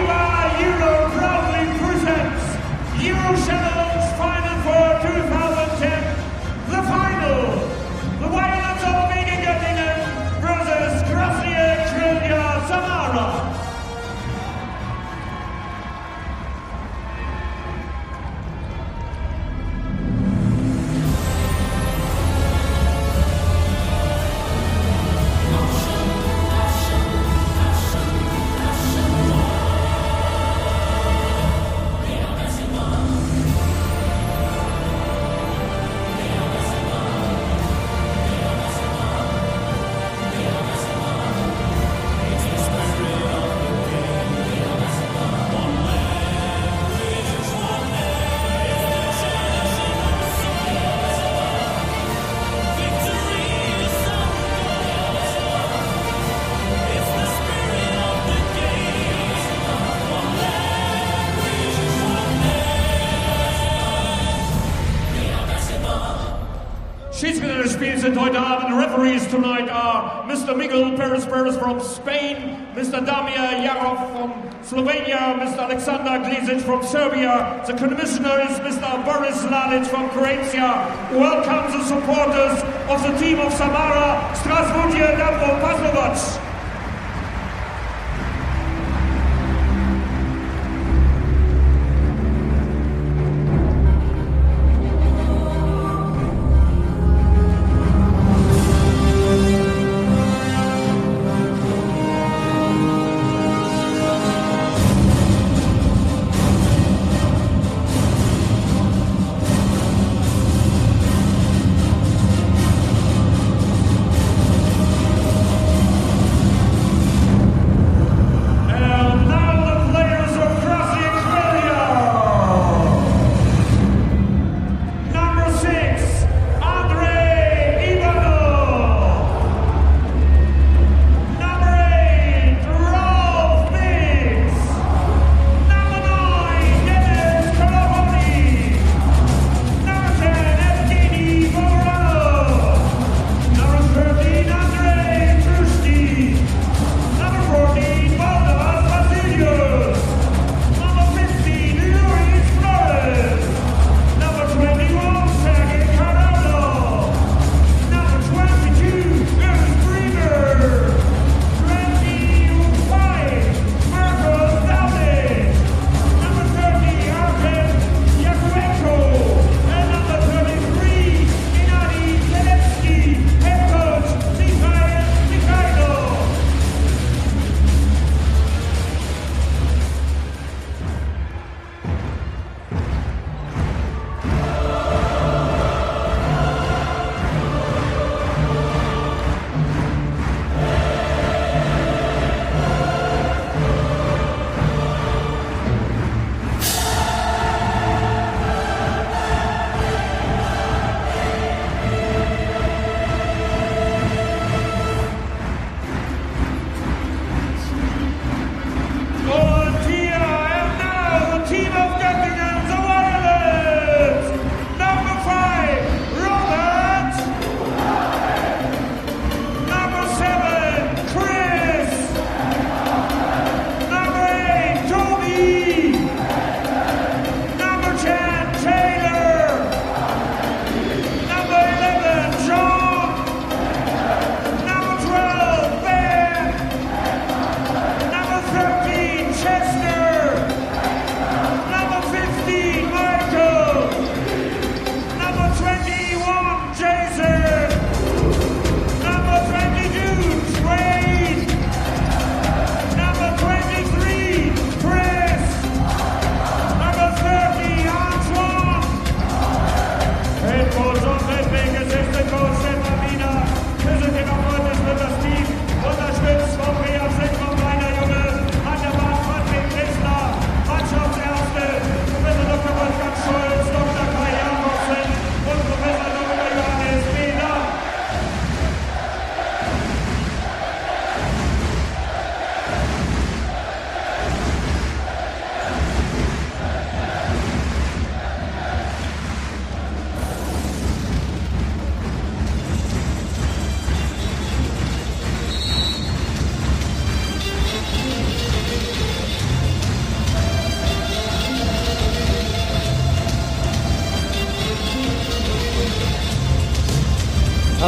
FIFA Euro proudly presents EuroChallenge Final for 2010. The final, the Wildlands of Gottingen versus Krasnye, Krylia, Samara. Schiedsrichter spielen sind heute Abend. Referees tonight are Mr. Miguel Perez from Spain, Mr. Damir Jarov from Slovenia, Mr. Alexander Glizic from Serbia. The commissioner is Mr. Boris Lalic from Croatia. Welcome the supporters of the team of Samara, Strasbourg, Davro Paslovac.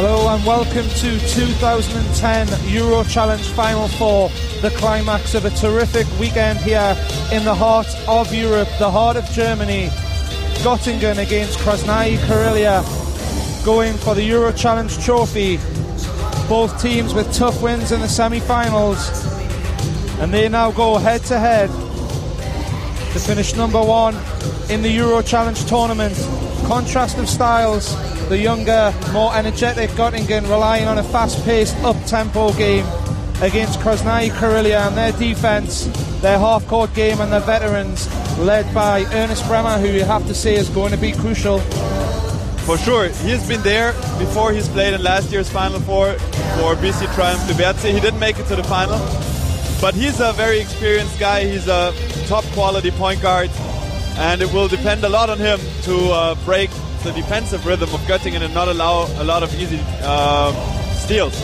Hello and welcome to 2010 Euro Challenge Final Four, the climax of a terrific weekend here in the heart of Europe, the heart of Germany. Gottingen against Krasnye, Krylia, going for the Euro Challenge trophy. Both teams with tough wins in the semi-finals, and they now go head to head to finish number one in the Euro Challenge tournament. Contrast of styles. The younger, more energetic Gottingen relying on a fast-paced, up-tempo game against Krasnye Krylia, and their defence, their half-court game and their veterans, led by Bremer, who you have to say is going to be crucial. For sure, he's been there before. He's played in last year's Final Four for BC Triumph Liberce. He didn't make it to the final, but he's a very experienced guy. He's a top-quality point guard, and it will depend a lot on him to break the defensive rhythm of Göttingen and not allow a lot of easy steals.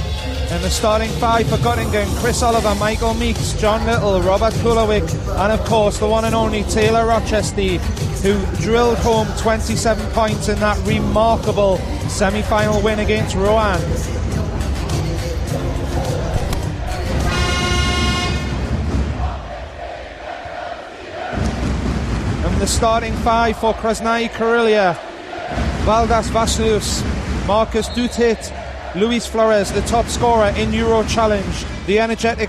And the starting five for Gottingen: Chris Oliver, Michael Meeks, John Little, Robert Kulowik, and of course the one and only Taylor Rochestie, who drilled home 27 points in that remarkable semi-final win against Rouen. And the starting five for Krasnye Krylia: Valdas Vasylius, Marcus Dutit, Luis Flores, the top scorer in Euro Challenge, the energetic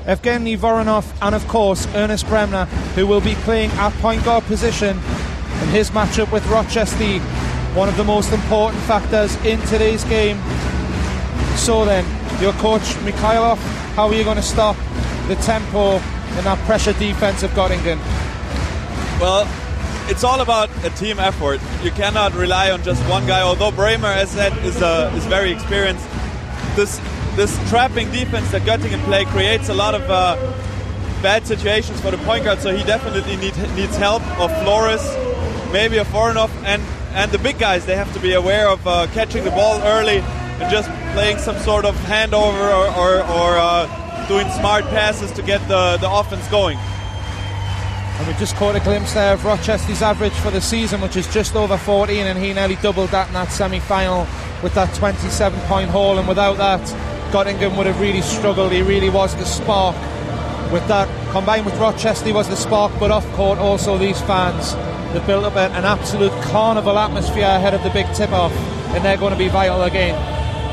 Evgeny Voronov, and of course Ernest Bremer, who will be playing at point guard position in his matchup with Rochestie, one of the most important factors in today's game. So then, your coach Mikhailov, how are you going to stop the tempo and that pressure defense of Gottingen? Well, it's all about a team effort. You cannot rely on just one guy. Although Bremer, as said, is very experienced, this trapping defense that Göttingen play creates a lot of bad situations for the point guard. So he definitely needs help of Flores, maybe of Voronov, and the big guys. They have to be aware of catching the ball early and just playing some sort of handover or doing smart passes to get the offense going. And we just caught a glimpse there of Rochestie's average for the season, which is just over 14, and he nearly doubled that in that semi-final with that 27-point haul. And without that, Gottingen would have really struggled. He really was the spark. With that, combined with Rochestie was the spark, but off-court also these fans that built up an absolute carnival atmosphere ahead of the big tip-off, and they're going to be vital again.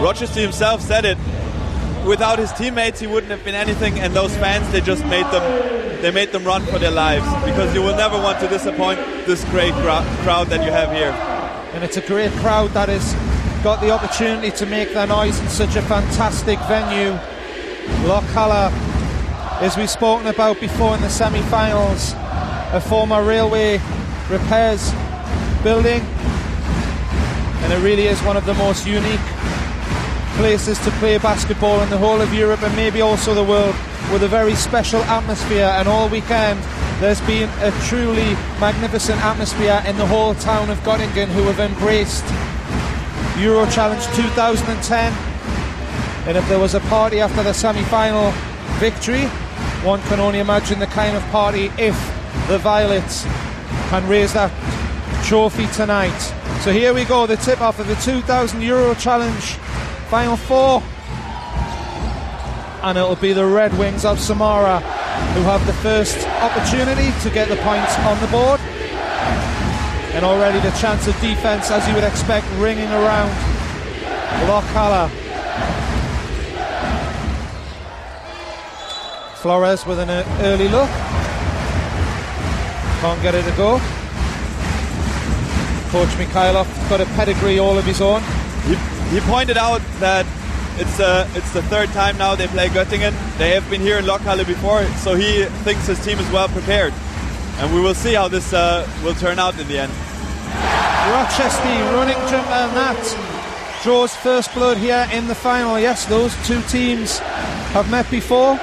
Rochestie himself said it. Without his teammates, he wouldn't have been anything, and those fans, they just made them run for their lives, because you will never want to disappoint this great crowd that you have here. And it's a great crowd that has got the opportunity to make their noise in such a fantastic venue. Lochhalle, as we've spoken about before in the semi-finals, a former railway repairs building, and it really is one of the most unique places to play basketball in the whole of Europe and maybe also the world, with a very special atmosphere. And all weekend there's been a truly magnificent atmosphere in the whole town of Gottingen, who have embraced Euro Challenge 2010. And if there was a party after the semi-final victory, one can only imagine the kind of party if the Violets can raise that trophy tonight. So here we go, the tip-off of the 2000 Euro Challenge Final Four, and it'll be the Red Wings of Samara who have the first opportunity to get the points on the board, and already the chance of defence, as you would expect, ringing around Lochhalle. Flores with an early look, can't get it to go. Coach Mikhailov got a pedigree all of his own. He pointed out that it's the third time now they play Göttingen. They have been here in Lochhalle before, so he thinks his team is well prepared. And we will see how this will turn out in the end. Rochestie running jumper, and that draws first blood here in the final. Yes, those two teams have met before,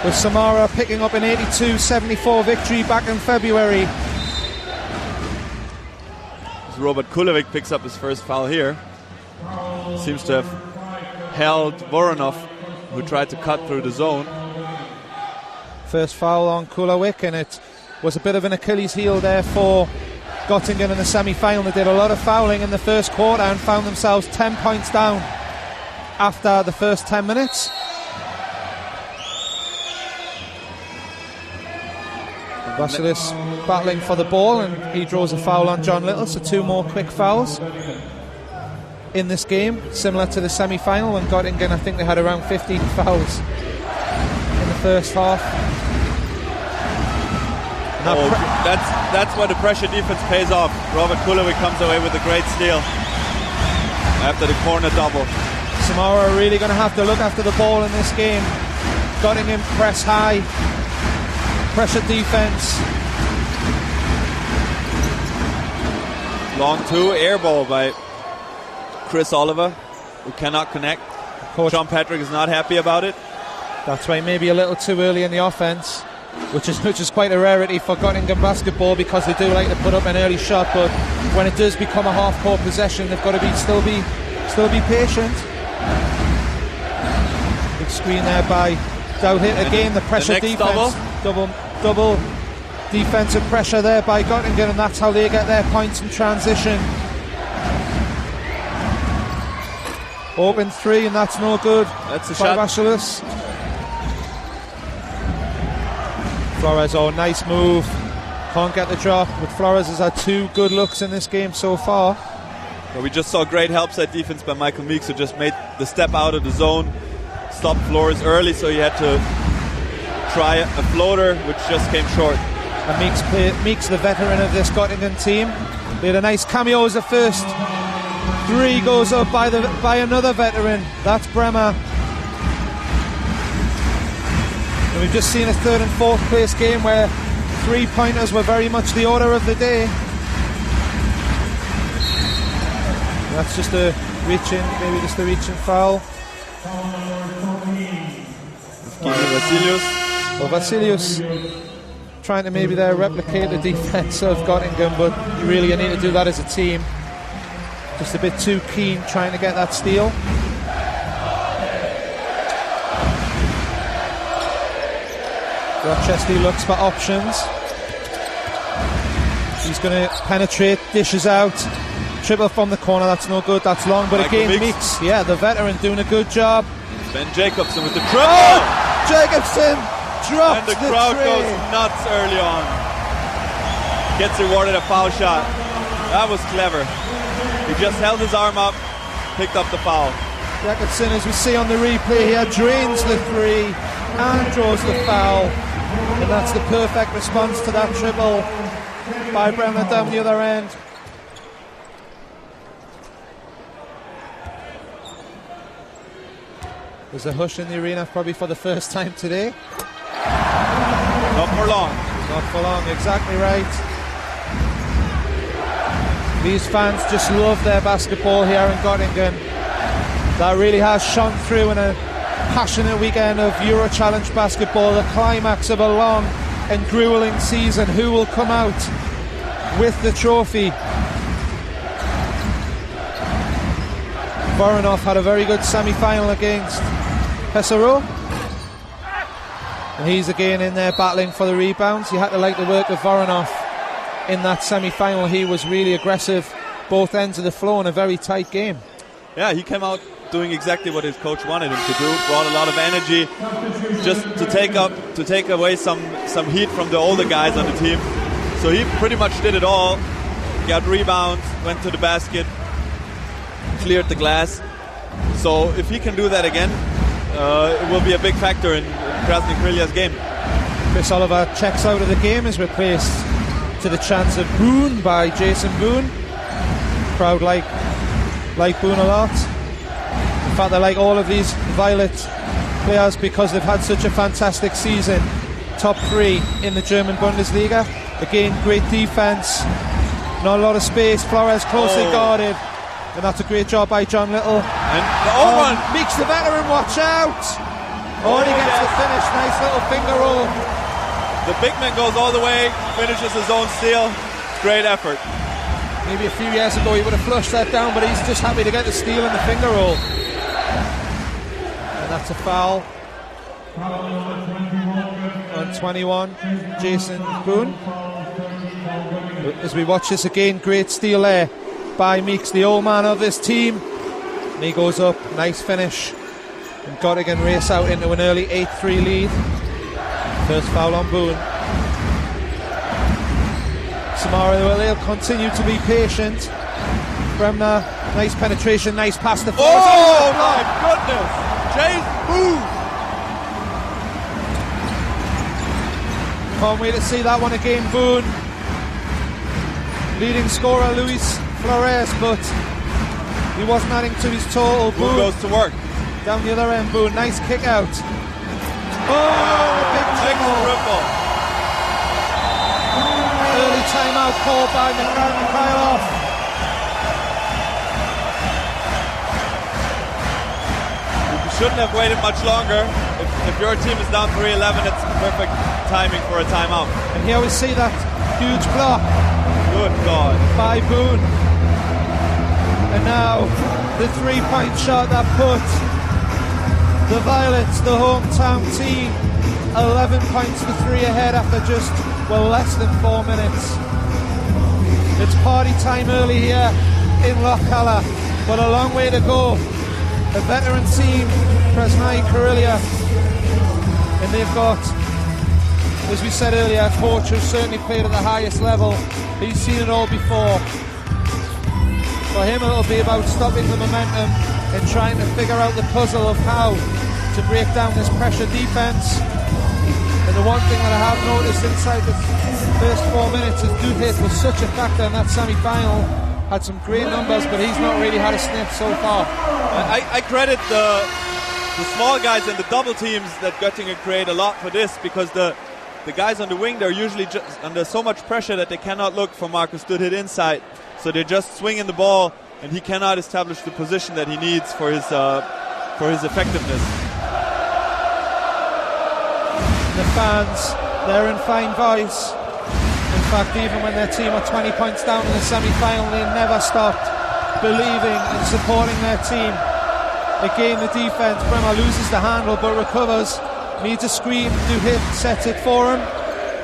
with Samara picking up an 82-74 victory back in February. Robert Kulowik picks up his first foul here. Seems to have held Voronov, who tried to cut through the zone. First foul on Kulowik, and it was a bit of an Achilles heel there for Gottingen in the semi-final. They did a lot of fouling in the first quarter and found themselves 10 points down after the first 10 minutes. Vasylius battling for the ball, and he draws a foul on John Little, so 2 more quick fouls in this game, similar to the semi-final when Gottingen, I think they had around 15 fouls in the first half. That's where the pressure defense pays off. Robert Kulowik comes away with a great steal after the corner double. Samara are really going to have to look after the ball in this game. Gottingen press high, pressure defense. Long 2, air ball by Chris Oliver, who cannot connect. Coach Sean Patrick is not happy about it. That's right, maybe a little too early in the offense, which is quite a rarity for Gottingen basketball, because they do like to put up an early shot, but when it does become a half-court possession, they've got to still be patient. Big screen there by Dowd hit again. The pressure the defense, double defensive pressure there by Gottingen, and that's how they get their points in transition. Open 3, and that's no good. That's a by shot. Vasylius. Flores, nice move. Can't get the drop, but Flores has had 2 good looks in this game so far. Well, we just saw great help side defense by Michael Meeks, who just made the step out of the zone, stopped Flores early, so he had to try a floater, which just came short. And Meeks, the veteran of this Gottingen team, they had a nice cameo as the first 3 goes up by another veteran. That's Bremer. And we've just seen a 3rd and 4th place game where 3-pointers were very much the order of the day. That's just a reach-in foul. Vasylius. Well, Vasylius trying to maybe there replicate the defense of Gottingen, but you really need to do that as a team. Just a bit too keen trying to get that steal. Rochestie looks for options. He's going to penetrate, dishes out. Triple from the corner, that's no good, that's long. But Michael again, Meeks, the veteran, doing a good job. Ben Jacobson with the triple. Oh! Jacobson dropped and the crowd tray. goes nuts early on. Gets rewarded a foul shot. That was clever. He just held his arm up, picked up the foul. Jacobson, as we see on the replay here, drains the 3 and draws the foul. And that's the perfect response to that triple by Bremer down the other end. There's a hush in the arena, probably for the first time today. Not for long. Not for long, exactly right. These fans just love their basketball here in Gottingen. That really has shone through in a passionate weekend of EuroChallenge basketball, the climax of a long and grueling season. Who will come out with the trophy? Voronov had a very good semi-final against Pesaro, and he's again in there battling for the rebounds. You had to like the work of Voronov in that semi-final. He was really aggressive both ends of the floor in a very tight game. Yeah, he came out doing exactly what his coach wanted him to do. Brought a lot of energy, just to take away some heat from the older guys on the team. So he pretty much did it all. Got rebounds, went to the basket, cleared the glass. So if he can do that again, it will be a big factor in Krasnye Krylia's game. Chris Oliver checks out of the game, is replaced to the chance of Boone by Jason Boone. Crowd like Boone a lot. In fact, they like all of these Violet players because they've had such a fantastic season. Top 3 in the German Bundesliga. Again, great defense, not a lot of space. Flores closely guarded, and that's a great job by John Little. And the Meeks, the veteran, watch out! He gets the finish, nice little finger roll. The big man goes all the way, finishes his own steal. Great effort. Maybe a few years ago he would have flushed that down, but he's just happy to get the steal and the finger roll. And that's a foul on 21, Jason Boone. As we watch this again, great steal there by Meeks, the old man of this team. And he goes up, nice finish. And Gottingen race out into an early 8-3 lead. First foul on Boone. Samara, well, they'll continue to be patient. Bremer, nice penetration, nice pass to Flores. Oh my goodness! Jason Boone! Can't wait to see that one again, Boone. Leading scorer Luis Flores, but he wasn't adding to his total. Boone goes to work. Down the other end, Boone, nice kick out. Big triple. Early timeout called by McNaughton. You shouldn't have waited much longer. If your team is down 3-11, it's perfect timing for a timeout. And here we see that huge block. Good God. By Boone. And now the 3-point shot that put the Violets, the hometown team, 11 points to 3 ahead after just, less than 4 minutes. It's party time early here in Lochalle, but a long way to go. A veteran team, Krasnye, Krylia, and they've got, as we said earlier, Coach who's certainly played at the highest level. He's seen it all before. For him, it'll be about stopping the momentum and trying to figure out the puzzle of how to break down this pressure defence. And the one thing that I have noticed inside the first 4 minutes is Duhit was such a factor in that semi-final. Had some great numbers, but he's not really had a sniff so far. I credit the small guys and the double teams that Göttingen create a lot for this, because the guys on the wing, they're usually just under so much pressure that they cannot look for Marcus Duhit inside. So they're just swinging the ball, and he cannot establish the position that he needs for his effectiveness. The fans, they're in fine voice. In fact, even when their team are 20 points down in the semi-final, they never stopped believing and supporting their team. Again, the defence, Bremer loses the handle but recovers. Needs a screen, Duhit sets it for him.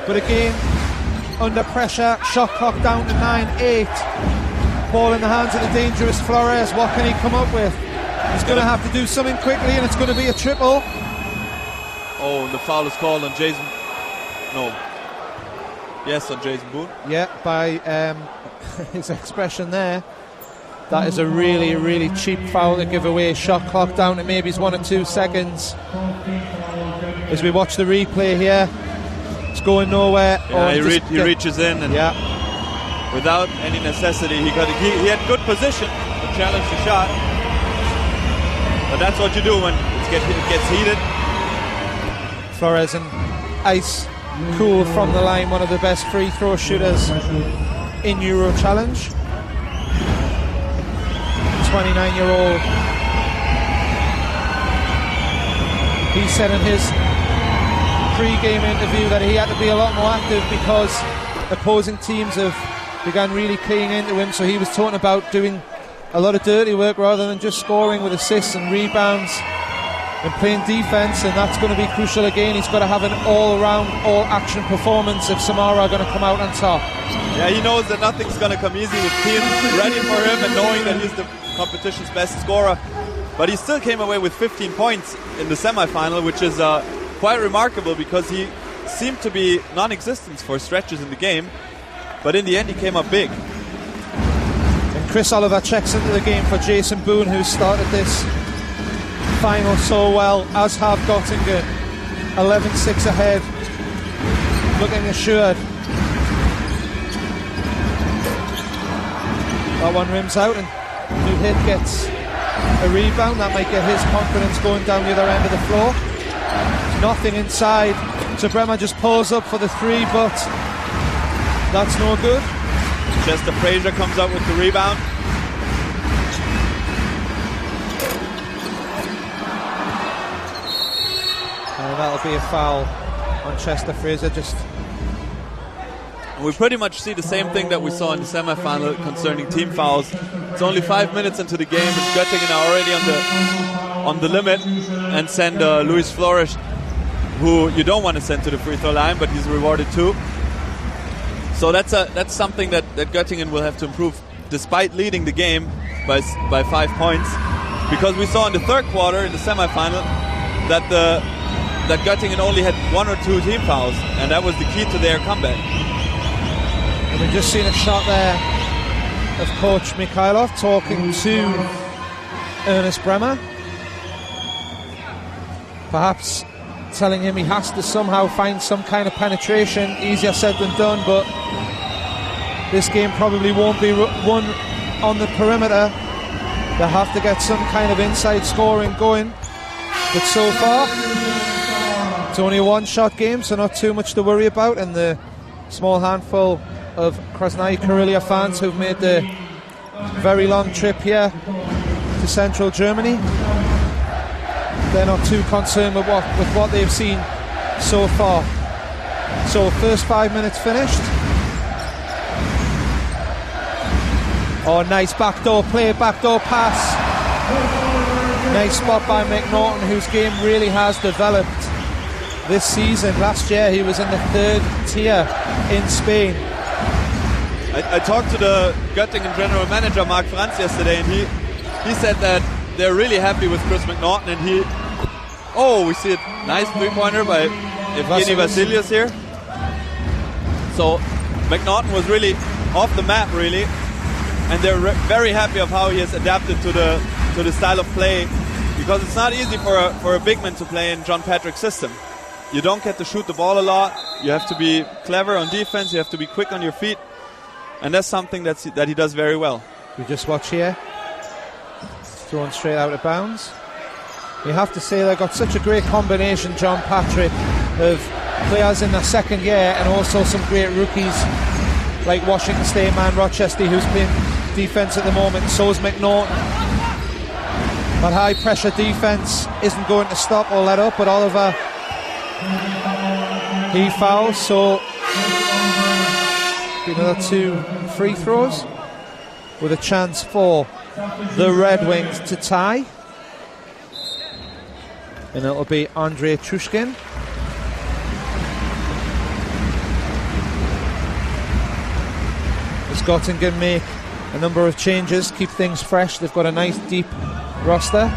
But again, under pressure, shot clock down to 9-8. Ball in the hands of the dangerous Flores. What can he come up with? He's going to have to do something quickly, and it's going to be a triple. Oh, the foul is called on Jason. No. Yes, on Jason Boone. Yeah, by his expression there. That is a really, really cheap foul to give away. Shot clock down to maybe 1 or 2 seconds. As we watch the replay here, it's going nowhere. Yeah, he reaches in, and without any necessity, he had good position to challenge the shot. But that's what you do when it gets heated. Flores and ice cool from the line, one of the best free throw shooters in EuroChallenge. 29-year-old. He said in his pre-game interview that he had to be a lot more active because opposing teams have begun really keying into him, so he was talking about doing a lot of dirty work rather than just scoring with assists and rebounds and playing defence, and that's going to be crucial again. He's got to have an all-round, all-action performance if Samara are going to come out on top. Yeah, he knows that nothing's going to come easy with teams ready for him and knowing that he's the competition's best scorer. But he still came away with 15 points in the semi-final, which is quite remarkable because he seemed to be non-existent for stretches in the game. But in the end, he came up big. And Chris Oliver checks into the game for Jason Boone, who started this final so well, as have Gottingen. 11-6 ahead, looking assured. That one rims out, and Duhit gets a rebound. That might get his confidence going down the other end of the floor. Nothing inside, so Bremer just pulls up for the 3, but that's no good. Chester Fraser comes up with the rebound. And that'll be a foul on Chester Fraser. We pretty much see the same thing that we saw in the semi-final concerning team fouls. It's only 5 minutes into the game, and Göttingen are already on the limit and send Luis Flores, who you don't want to send to the free throw line, but he's rewarded too. So that's something that Göttingen will have to improve, despite leading the game by 5 points, because we saw in the third quarter in the semifinal that Göttingen only had 1 or 2 team fouls, and that was the key to their comeback. And we've just seen a shot there of Coach Mikhailov talking to Ernest Bremer, perhaps telling him he has to somehow find some kind of penetration. Easier said than done, but this game probably won't be won on the perimeter. They have to get some kind of inside scoring going, but so far it's only a one-shot game, so not too much to worry about. And the small handful of Krasnye Krylia fans who've made the very long trip here to central Germany, they're not too concerned with what they've seen so far. So first 5 minutes finished. Oh, nice backdoor play, backdoor pass. Nice spot by McNaughton, whose game really has developed this season. Last year he was in the 3rd tier in Spain. I talked to the Göttingen general manager Mark Franz yesterday, and he said that they're really happy with Chris McNaughton, and we see a nice three-pointer by Evgeny Vasylius here. So McNaughton was really off the map, really, and they're very happy of how he has adapted to the style of play, because it's not easy for a big man to play in John Patrick's system. You don't get to shoot the ball a lot. You have to be clever on defense. You have to be quick on your feet, and that's something that he does very well. We just watch here. Thrown straight out of bounds. You have to say they've got such a great combination, John Patrick, of players in their second year and also some great rookies like Washington State man Rochestie, who's playing defence at the moment. So is McNaughton. That high pressure defence isn't going to stop or let up, but Oliver, he fouls, so another 2 free throws with a chance for the Red Wings to tie. And it'll be Andrei Trushkin. As Gottingen make a number of changes, keep things fresh. They've got a nice deep roster.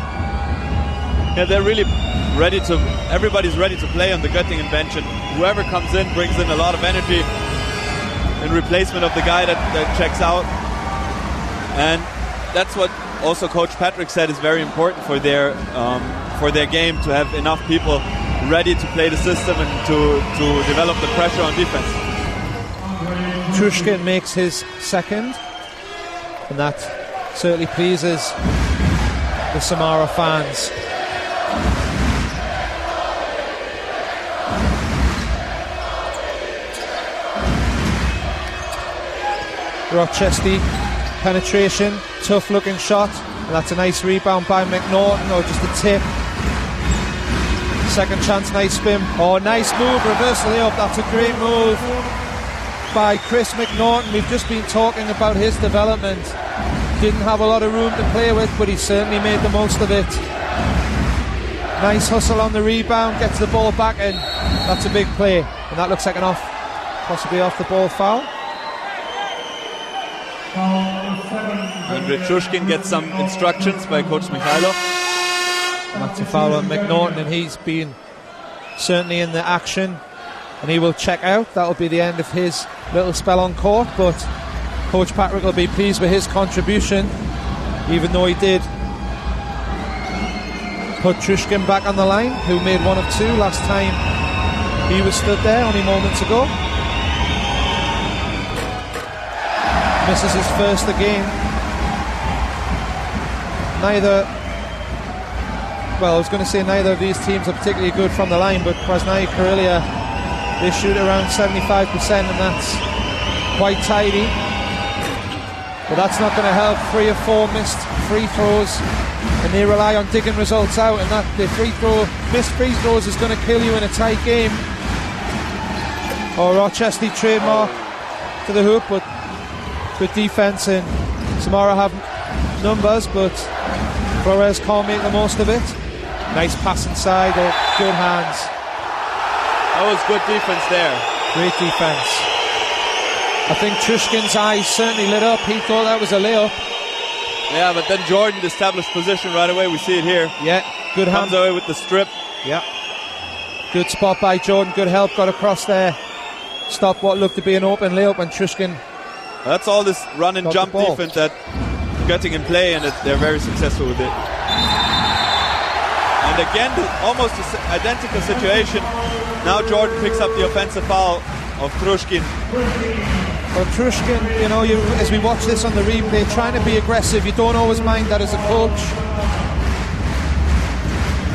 Yeah, they're really ready to. Everybody's ready to play on the Göttingen bench, and whoever comes in brings in a lot of energy in replacement of the guy that checks out. And that's what also Coach Patrick said is very important for their game, to have enough people ready to play the system and to develop the pressure on defense. Trushkin makes his second, and that certainly pleases the Samara fans. Rochestie, penetration, tough looking shot, and that's a nice rebound by McNaughton, or just a tip. Second chance, nice spin. Oh, nice move, reversal layup. That's a great move by Chris McNaughton. We've just been talking about his development. Didn't have a lot of room to play with, but he certainly made the most of it. Nice hustle on the rebound, gets the ball back in. That's a big play, and that looks like an possibly off the ball foul. Andrei Trushkin gets some instructions by Coach Mikhailov. That's a foul on McNaughton, and he's been certainly in the action, and he will check out. That'll be the end of his little spell on court, but Coach Patrick will be pleased with his contribution, even though he did put Trushkin back on the line, who made 1 of 2 last time he was stood there only moments ago. Misses his first again. Neither of these teams are particularly good from the line, but Krasnye Krylia, they shoot around 75%, and that's quite tidy. But that's not going to help. 3 of 4 missed free throws, and they rely on digging results out, and that missed free throws is going to kill you in a tight game. Or Rochestie trademark to the hoop, but good defense, and Samara have numbers, but Flores can't make the most of it. Nice pass inside, good hands. That was good defense there. Great defense. I think Trushkin's eyes certainly lit up. He thought that was a layup. Yeah, but then Jordan established position right away. We see it here. Yeah, good hand. Comes away with the strip. Yeah. Good spot by Jordan. Good help. Got across there. Stopped what looked to be an open layup, and Trushkin. That's all this run and jump defense that Göttingen play, and they're very successful with it. And again, almost an identical situation. Now Jordan picks up the offensive foul of Trushkin. Well, Trushkin, you know, as we watch this on the replay, trying to be aggressive. You don't always mind that as a coach.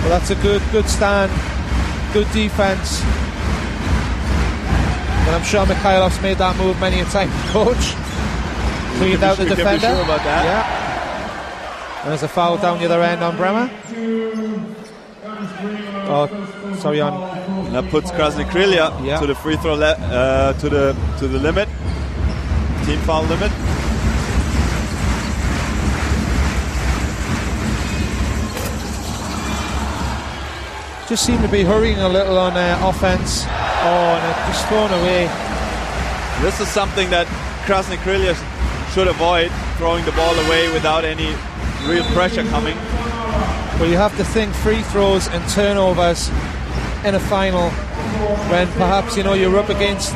But that's a good stand, good defense. But I'm sure Mikhailov's made that move many a time, coach. Cleaned out the defender. We can be sure about that. Yeah. There's a foul down the other end on Bremer. Oh, sorry, on. And that puts Krasnye Krylia to the free throw to the limit, team foul limit. Just seem to be hurrying a little on offense. Oh, and it's just thrown away. This is something that Krasnye Krylia should avoid, throwing the ball away without any real pressure coming. Well, you have to think free throws and turnovers in a final when perhaps, you know, you're up against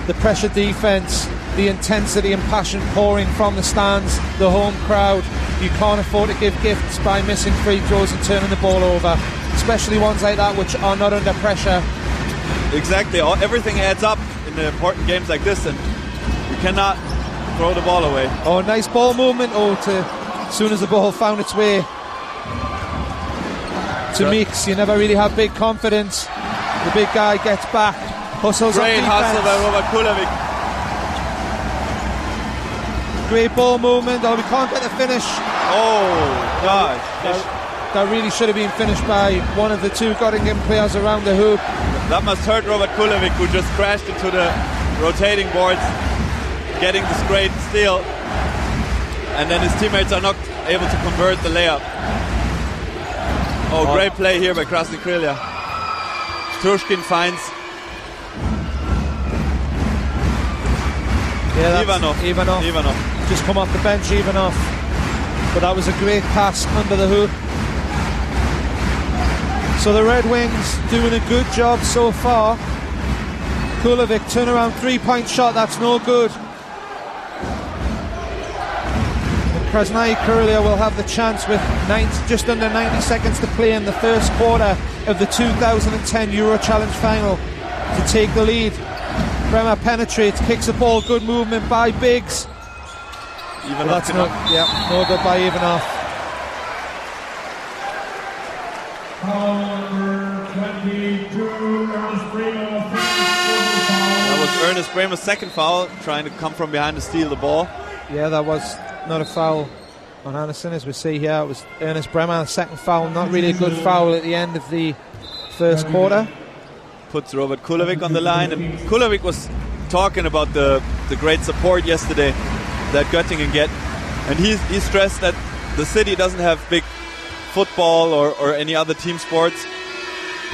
the pressure defense, the intensity and passion pouring from the stands, the home crowd. You can't afford to give gifts by missing free throws and turning the ball over, especially ones like that which are not under pressure. Exactly. Everything adds up in the important games like this, and you cannot throw the ball away. Oh, nice ball movement. As soon as the ball found its way to Meeks, you never really have big confidence. The big guy gets back, hustles up defense. Great hustle by Robert Kulovic. Great ball movement. Oh, we can't get the finish. Oh, gosh. That really should have been finished by one of the two Gottingen players around the hoop. That must hurt Robert Kulovic, who just crashed into the rotating boards, getting this great steal. And then his teammates are not able to convert the layup. Oh, great play here by Krasnye Krylia. Trushkin finds Ivanov. Just come off the bench, Ivanov. But that was a great pass under the hoop. So the Red Wings doing a good job so far. Kulovic, turnaround 3-point shot, that's no good. Krasnye Krylia will have the chance with just under 90 seconds to play in the first quarter of the 2010 EuroChallenge final to take the lead. Bremer penetrates, kicks the ball, good movement by Biggs. That's no good by Ivanov. That was Ernest Bremer's second foul, trying to come from behind to steal the ball. Yeah, that was not a foul on Anderson, as we see here. It was Ernest Bremer, the second foul. Not really a good foul at the end of the first quarter. Puts Robert Kulovic on the line, and Kulovic was talking about the great support yesterday that Göttingen get, and he stressed that the city doesn't have big football or any other team sports,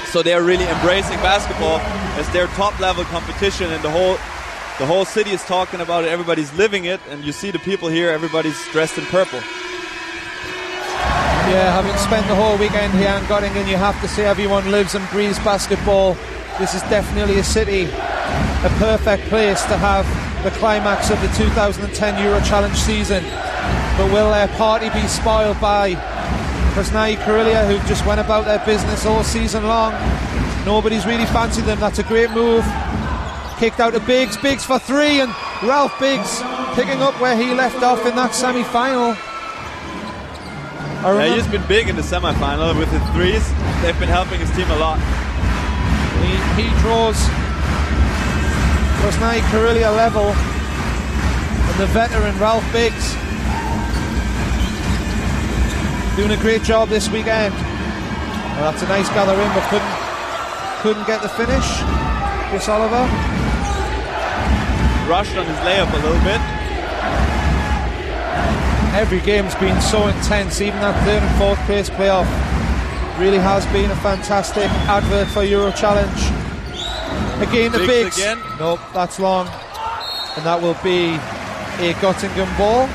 so they're really embracing basketball as their top level competition, and the whole city is talking about it, everybody's living it, and you see the people here, everybody's dressed in purple. Yeah, having spent the whole weekend here in Gottingen, you have to say everyone lives and breathes basketball. This is definitely a city, a perfect place to have the climax of the 2010 EuroChallenge season. But will their party be spoiled by Krasnye Krylia, who just went about their business all season long? Nobody's really fancied them. That's a great move. Kicked out to Biggs. Biggs for three, and Ralph Biggs picking up where he left off in that semi-final. Yeah, he's been big in the semi-final with his threes. They've been helping his team a lot. He draws Krasnye Krylia level, and the veteran Ralph Biggs doing a great job this weekend. Well, that's a nice gather in, but couldn't get the finish. Chris Oliver rushed on his layup a little bit. Every game's been so intense, even that third and fourth place playoff really has been a fantastic advert for EuroChallenge. Again to Biggs. Again. Nope, that's long. and that will be a Gottingen ball.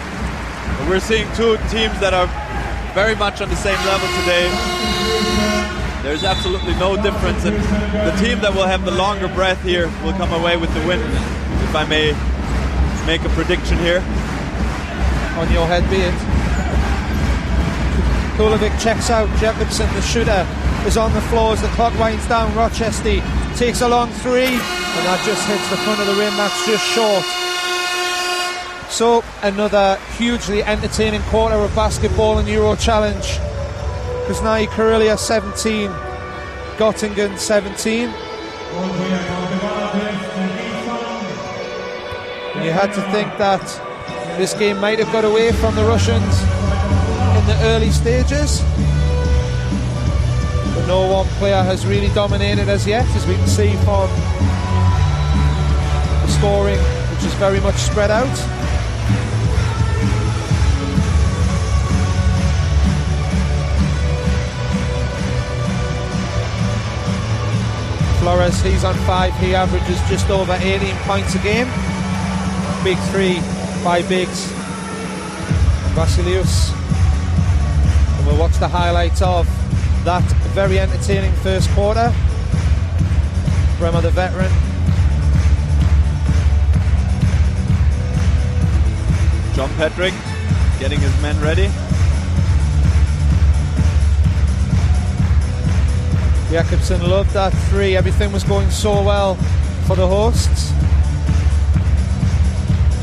We're seeing two teams that are very much on the same level today. There's absolutely no difference, and the team that will have the longer breath here will come away with the win, if I may make a prediction here. On your head be it. Kulovic checks out. Jacobson, the shooter, is on the floor as the clock winds down. Rochestie takes a long three, and that just hits the front of the rim. That's just short. So another hugely entertaining quarter of basketball in EuroChallenge. Krasnye Krylia 17, Gottingen 17. And you had to think that this game might have got away from the Russians in the early stages, but no one player has really dominated as yet, as we can see from the scoring, which is very much spread out. Flores, he's on 5. He averages just over 18 points a game. Big three by Meeks and Vasylius. And we'll watch the highlights of that very entertaining first quarter. Bremer, the veteran. John Patrick getting his men ready. Jacobson loved that three. Everything was going so well for the hosts.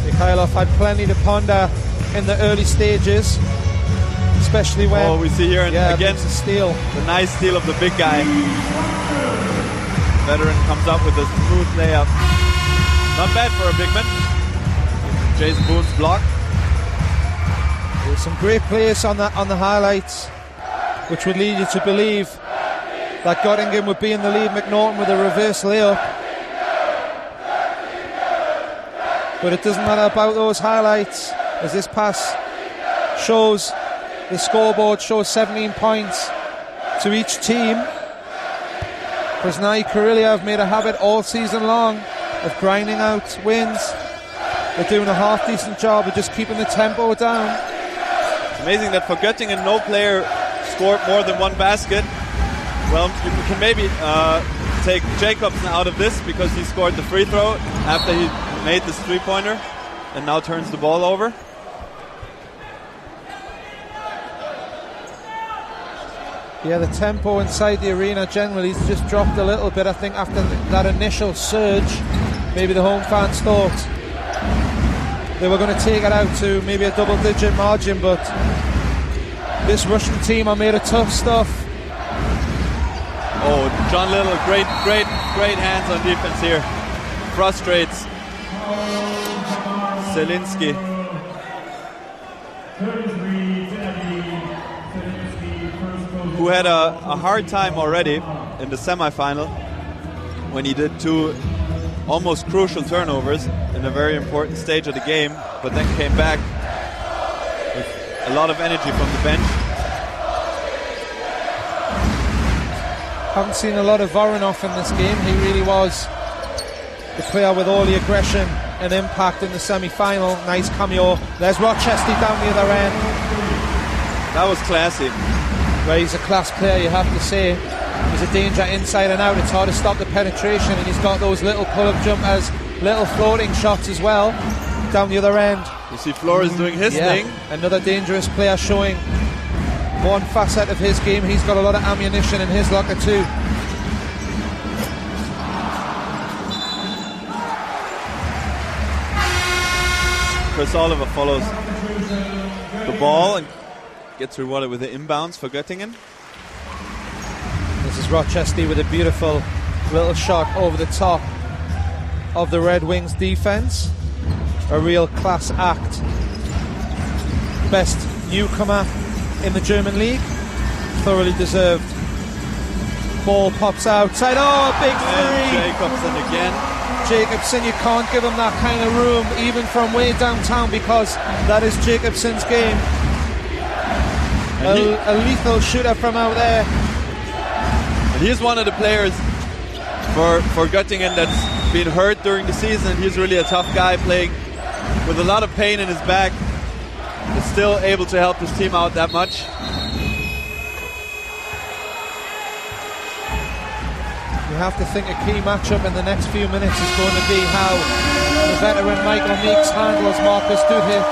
Mikhailov had plenty to ponder in the early stages, especially when... Oh, we see here again a steal. The nice steal of the big guy. Veteran comes up with a smooth layup. Not bad for a big man. Jason Boone's block. There's some great plays on the highlights, which would lead you to believe that Gottingen would be in the lead. McNaughton with a reverse layup. But it doesn't matter about those highlights, as this pass shows, the scoreboard shows 17 points to each team. Krasnye Krylia have made a habit all season long of grinding out wins. They're doing a half-decent job of just keeping the tempo down. It's amazing that for Göttingen no player scored more than one basket. Well, you can maybe take Jacobson out of this because he scored the free throw after he made this three-pointer and now turns the ball over. Yeah, the tempo inside the arena generally has just dropped a little bit. I think after that initial surge, maybe the home fans thought they were going to take it out to maybe a double-digit margin, but this Russian team are made of tough stuff. Oh, John Little, great hands on defense here. Frustrates Zielinski. Who had a hard time already in the semifinal when he did two almost crucial turnovers in a very important stage of the game, but then came back with a lot of energy from the bench. Haven't seen a lot of Voronov in this game. He really was the player with all the aggression and impact in the semi-final. Nice cameo. There's Rochestie down the other end. That was classy. Well, he's a class player, you have to say. He's a danger inside and out. It's hard to stop the penetration, and he's got those little pull-up jumpers, little floating shots as well down the other end. You see Flores doing his thing. Another dangerous player showing one facet of his game. He's got a lot of ammunition in his locker too. Chris Oliver follows the ball and gets rewarded with the inbounds for Göttingen. This is Rochestie with a beautiful little shot over the top of the Red Wings defense. A real class act. Best newcomer in the German league. Thoroughly deserved. Ball pops outside. Oh, big three. And Jacobson again. Jacobson, you can't give him that kind of room, even from way downtown, because that is Jacobson's game. A lethal shooter from out there. And he's one of the players for Göttingen that's been hurt during the season, and he's really a tough guy playing with a lot of pain in his back. He's still able to help his team out that much. You have to think a key matchup in the next few minutes is going to be how the veteran Michael Meeks handles Marcus Duhit.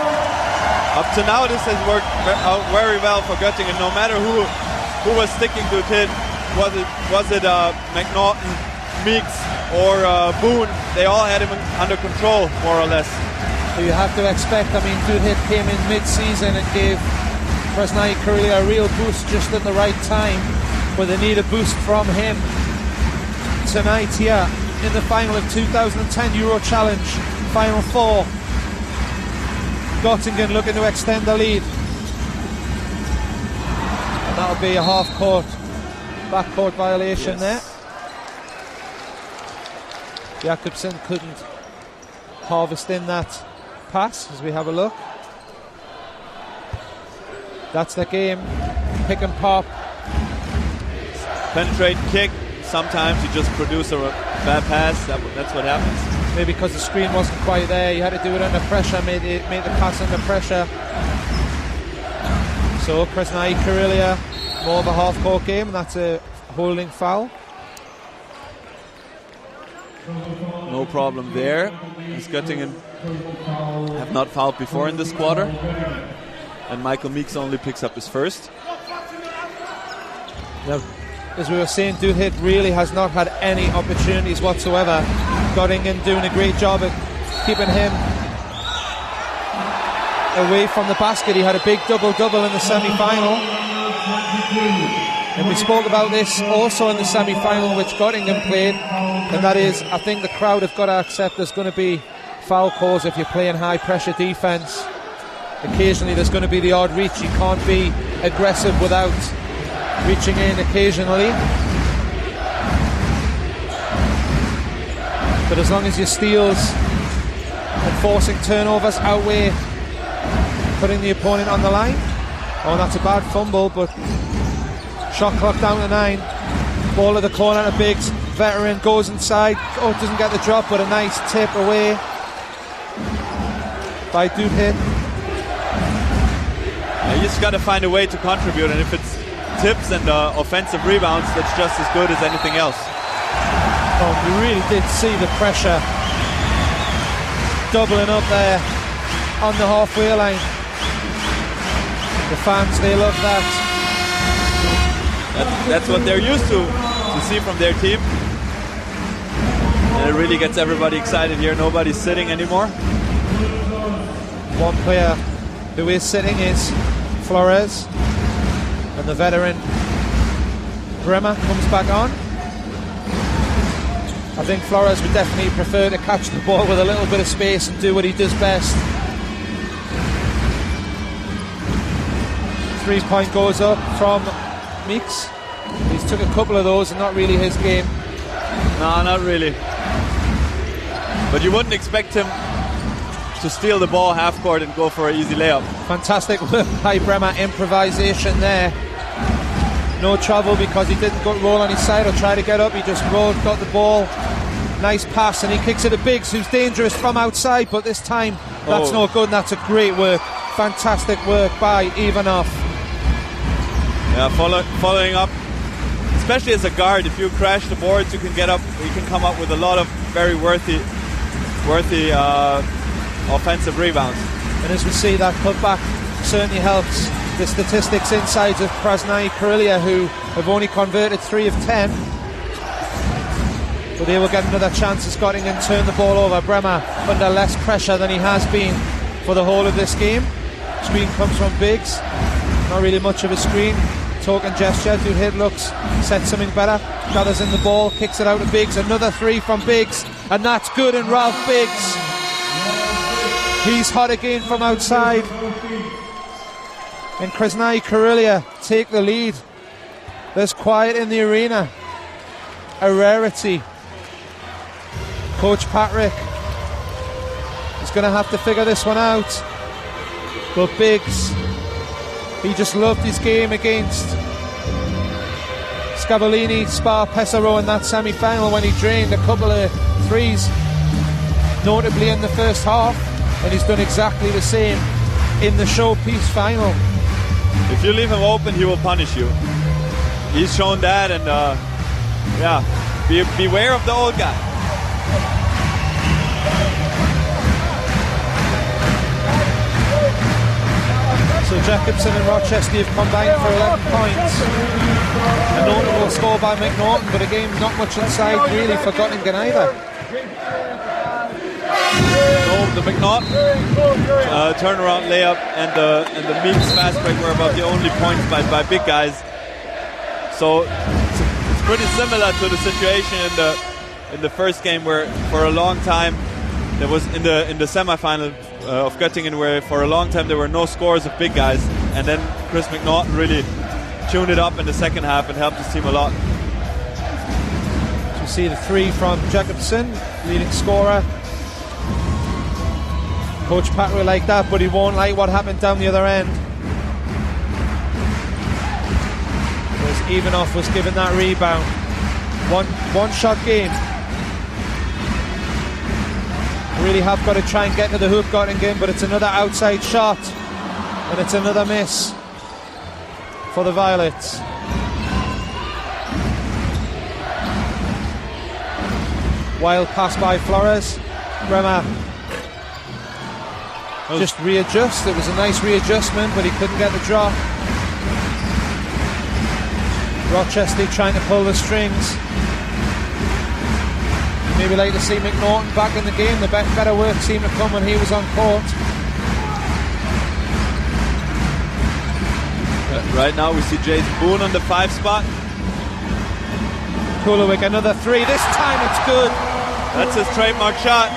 Up to now, this has worked out very well for Göttingen. No matter who was sticking to it, was it McNaughton, Meeks, or Boone, they all had him under control, more or less. So you have to expect, I mean, Duhit came in mid-season and gave Krasnye Krylia a real boost just at the right time, but they need a boost from him tonight here in the final of 2010 Euro Challenge Final 4. Gottingen looking to extend the lead, and that'll be a half-court, back-court violation there. Jacobson couldn't harvest in that pass as we have a look. That's the game. Pick and pop. Penetrate, kick. Sometimes you just produce a bad pass. That's what happens. Maybe because the screen wasn't quite there, you had to do it under pressure, made the pass under pressure. So Krasnye Krylia, more of a half-court game, and that's a holding foul. No problem there, as Göttingen have not fouled before in this quarter. And Michael Meeks only picks up his first. Now, as we were saying, Duhit really has not had any opportunities whatsoever. Gottingen doing a great job at keeping him away from the basket. He had a big double-double in the semi-final. And we spoke about this also in the semi-final which Gottingen played, and that is, I think the crowd have got to accept there's going to be foul calls if you're playing high-pressure defence. Occasionally there's going to be the odd reach. You can't be aggressive without reaching in occasionally. But as long as your steals and forcing turnovers outweigh putting the opponent on the line. Oh, that's a bad fumble, but shot clock down to 9. Ball at the corner to Biggs. Veteran goes inside. Oh, doesn't get the drop, but a nice tip away by Duhit. You just got to find a way to contribute, and if it's tips and offensive rebounds, that's just as good as anything else. Oh, you really did see the pressure doubling up there on the halfway line. The fans, they love that. That's what they're used to see from their team. And it really gets everybody excited here. Nobody's sitting anymore. One player who is sitting is Flores, and the veteran Bremer comes back on. I think Flores would definitely prefer to catch the ball with a little bit of space and do what he does best. 3-point goes up from Meeks. He's took a couple of those and not really his game. No, not really. But you wouldn't expect him to steal the ball half court and go for an easy layup. Fantastic work by Bremer, improvisation there. No trouble because he didn't go roll on his side or try to get up. He just rolled, got the ball. Nice pass, and he kicks it to Biggs, who's dangerous from outside, but this time that's no good, and that's a great work. Fantastic work by Ivanov. Yeah, following up, especially as a guard, if you crash the boards, you can get up, you can come up with a lot of very worthy offensive rebounds. And as we see, that putback certainly helps the statistics insides of Krasnye Krylia, who have only converted 3 of 10. But they will get another chance as Gottingen turn the ball over. Bremer under less pressure than he has been for the whole of this game. Screen comes from Biggs. Not really much of a screen. Token gesture. Duhit looks, sets something better. Gathers in the ball, kicks it out to Biggs. Another 3 from Biggs, and that's good. And Ralph Biggs, he's hot again from outside. And Krasnye Krylia take the lead. There's quiet in the arena. A rarity. Coach Patrick is going to have to figure this one out. But Biggs, he just loved his game against Scavolini spar Pesaro in that semi-final when he drained a couple of threes, notably in the first half, and he's done exactly the same in the showpiece final. If you leave him open, he will punish you. He's shown that, and beware of the old guy. So Jacobson and Rochestie have combined for 11 points. A notable score by McNaughton, but again, not much inside really for Gottingen either. No, the McNaughton turnaround layup and the Meeks fast break were about the only points by big guys. So it's pretty similar to the situation in the first game, where for a long time there was in the semifinal of Göttingen, where for a long time there were no scores of big guys, and then Chris McNaughton really tuned it up in the second half and helped his team a lot. So you see the three from Jacobson, leading scorer. Coach Pat will like that, but he won't like what happened down the other end. Whereas Ivanov was given that rebound. One shot game. Really have got to try and get to the hoop, Gottingen, but it's another outside shot, and it's another miss for the Violets. Wild pass by Flores. Bremer just readjust. It was a nice readjustment, but he couldn't get the drop. Rochestie trying to pull the strings. Maybe like to see McNaughton back in the game. The better work seemed to come when he was on court. Right now we see Jason Boone on the 5 spot. Kulovic, another three. This time it's good. That's his trademark shot.